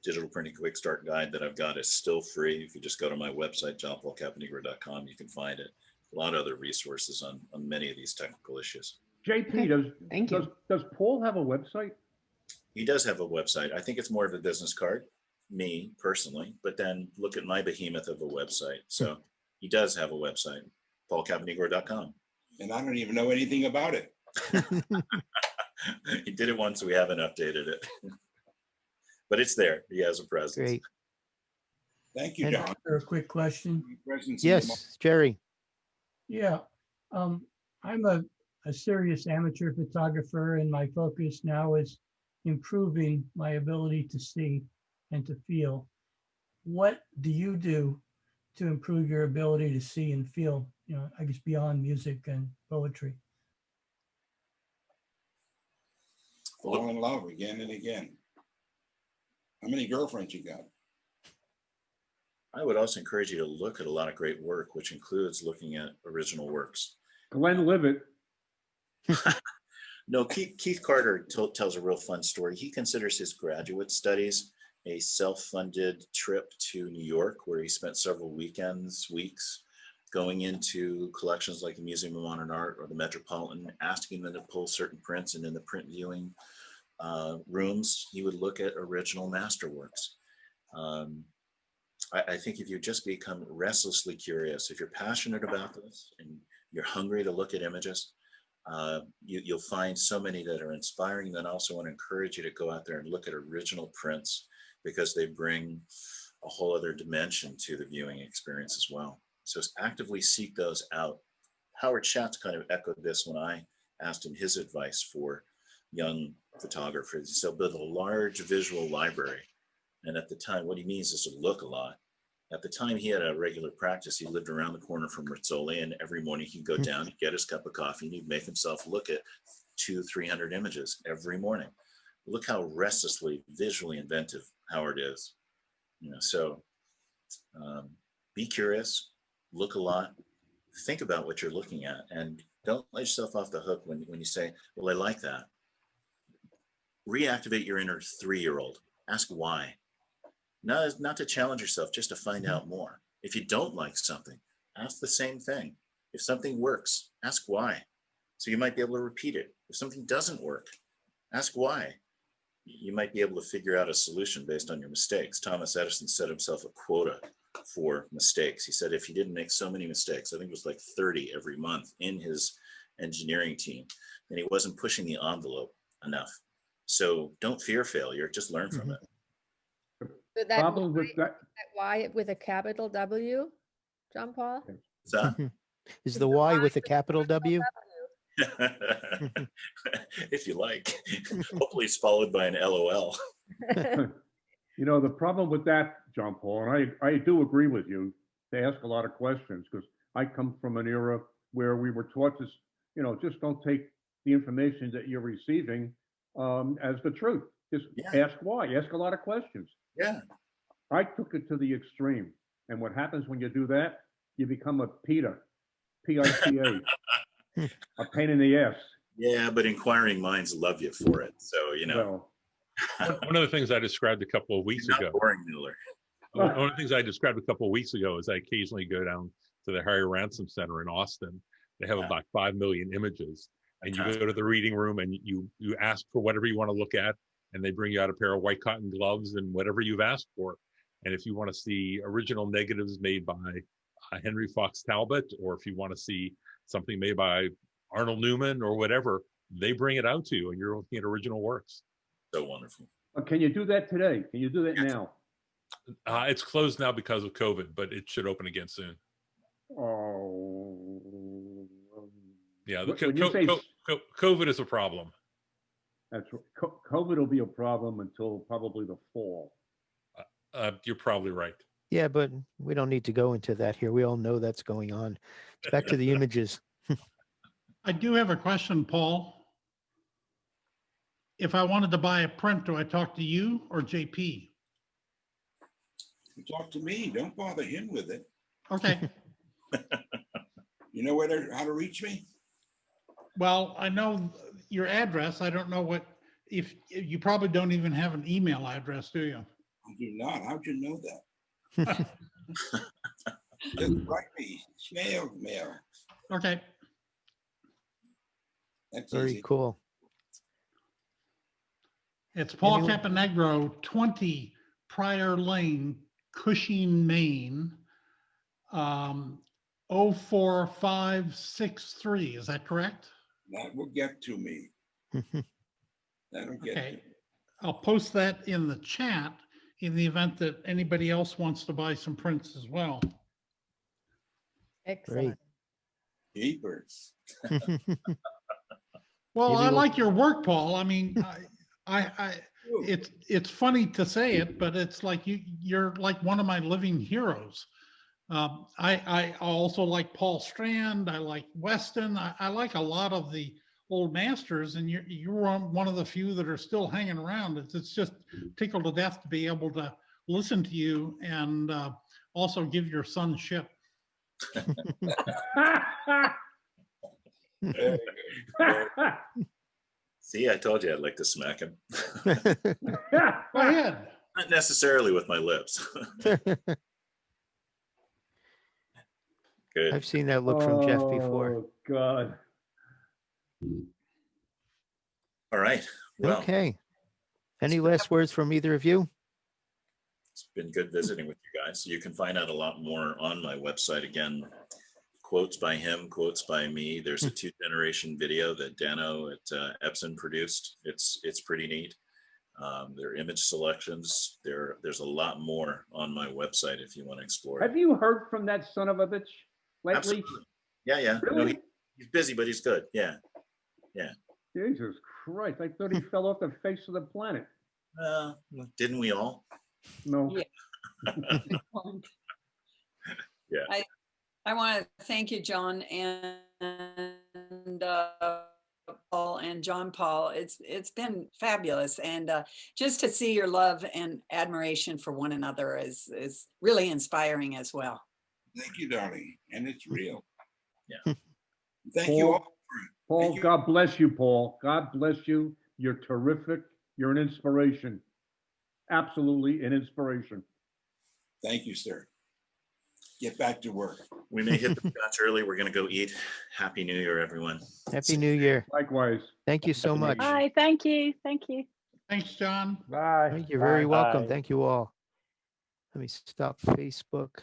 digital printing quick start guide that I've got is still free. If you just go to my website, johnpaulcaponigro.com, you can find it. A lot of other resources on many of these technical issues. JP, does Paul have a website? He does have a website. I think it's more of a business card, me personally, but then look at my behemoth of a website. So he does have a website, paulcaponigro.com. And I don't even know anything about it. He did it once, we haven't updated it. But it's there. He has a presence. Great. Thank you, John. A quick question. Yes, Jerry. Yeah, I'm a serious amateur photographer, and my focus now is improving my ability to see and to feel. What do you do to improve your ability to see and feel, I guess beyond music and poetry? Fall in love again and again. How many girlfriends you got? I would also encourage you to look at a lot of great work, which includes looking at original works. Glenlivet. No, Keith Carter tells a real fun story. He considers his graduate studies a self-funded trip to New York, where he spent several weeks going into collections like the Museum of Modern Art or the Metropolitan, asking them to pull certain prints, and in the print viewing rooms, he would look at original masterworks. I think if you just become restlessly curious, if you're passionate about this and you're hungry to look at images, you'll find so many that are inspiring. Then also want to encourage you to go out there and look at original prints, because they bring a whole other dimension to the viewing experience as well. So actively seek those out. Howard Schatz kind of echoed this when I asked him his advice for young photographers. He said, build a large visual library. And at the time, what he means is to look a lot. At the time, he had a regular practice. He lived around the corner from Rizzoli, and every morning he'd go down, he'd get his cup of coffee, and he'd make himself look at 200-300 images every morning. Look how restlessly visually inventive Howard is. So be curious, look a lot, think about what you're looking at, and don't let yourself off the hook when you say, well, I like that. Reactivate your inner 3-year-old. Ask why. Not to challenge yourself, just to find out more. If you don't like something, ask the same thing. If something works, ask why. So you might be able to repeat it. If something doesn't work, ask why. You might be able to figure out a solution based on your mistakes. Thomas Edison set himself a quota for mistakes. He said if he didn't make so many mistakes, I think it was like 30 every month in his engineering team, then he wasn't pushing the envelope enough. So don't fear failure, just learn from it. So that Y with a capital W, John Paul? Is the Y with a capital W? If you like. Hopefully it's followed by an LOL. You know, the problem with that, John Paul, and I do agree with you, they ask a lot of questions because I come from an era where we were taught to, you know, just don't take the information that you're receiving as the truth. Just ask why, ask a lot of questions. Yeah. I took it to the extreme. And what happens when you do that, you become a PITA, P-I-T-A, a pain in the ass. Yeah, but inquiring minds love you for it. So, you know. Well, One of the things I described a couple of weeks ago. Boring Mueller. One of the things I described a couple of weeks ago is I occasionally go down to the Harry Ransom Center in Austin. They have about 5 million images, and you go to the reading room and you ask for whatever you want to look at, and they bring you out a pair of white cotton gloves and whatever you've asked for. And if you want to see original negatives made by Henry Fox Talbot, or if you want to see something made by Arnold Newman or whatever, they bring it out to you, and you're looking at original works. So wonderful. Can you do that today? Can you do that now? It's closed now because of COVID, but it should open again soon. Oh. Yeah, When you say- COVID is a problem. That's COVID will be a problem until probably the fall. You're probably right. Yeah, but we don't need to go into that here. We all know that's going on. It's back to the images. I do have a question, Paul. If I wanted to buy a print, do I talk to you or JP? You talk to me. Don't bother him with it. Okay. You know how to reach me? Well, I know your address. I don't know what, if you probably don't even have an email address, do you? I do not. How'd you know that? Just write me snail mail. Okay. That's Very easy. cool. It's Paul Anyone- Caponigro, 20 Prior Lane, Cushing, Maine, 04563. Is that correct? That will get to me. That'll get to Okay. me. I'll post that in the chat in the event that anybody else wants to buy some prints as well. Excellent. Jeepers. Well, Maybe I we'll- like your work, Paul. I mean, it's funny to say it, but it's like you're like one of my living heroes. I also like Paul Strand. I like Weston. I like a lot of the old masters, and you're one of the few that are still hanging around. It's just tickled to death to be able to listen to you and also give your son shit. Very good. See, I told you I'd like to smack him. Go ahead. Not necessarily with my lips. Good. I've seen that look from Jeff before. Oh, God. All right. Well, Okay. Any last words from either of you? it's been good visiting with you guys. You can find out a lot more on my website. Again, quotes by him, quotes by me. There's a 2-generation video that Dano at Epson produced. It's pretty neat. There are image selections. There's a lot more on my website if you want to explore it. Have you heard from that son of a bitch lately? Absolutely. Yeah. Really? No, he's busy, but he's good. Yeah. Jesus Christ, I thought he fell off the face of the planet. Didn't we all? No. Yeah. I want to thank you, John, and Paul and John Paul. It's been fabulous, and just to see your love and admiration for one another is really inspiring as well. Thank you, darling. And it's real. Yeah. Thank you all. Paul, Thank you. God bless you, Paul. God bless you. You're terrific. You're an inspiration. Absolutely an inspiration. Thank you, sir. Get back to work. We may hit the scotch early. We're going to go eat. Happy New Year, everyone. Happy New Year. Likewise. Thank you so much. Bye. Thank you. Thank you. Thanks, John. Bye. You're very welcome. Bye. Thank you all. Let me stop Facebook.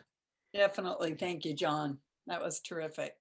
Definitely. Thank you, John. That was terrific.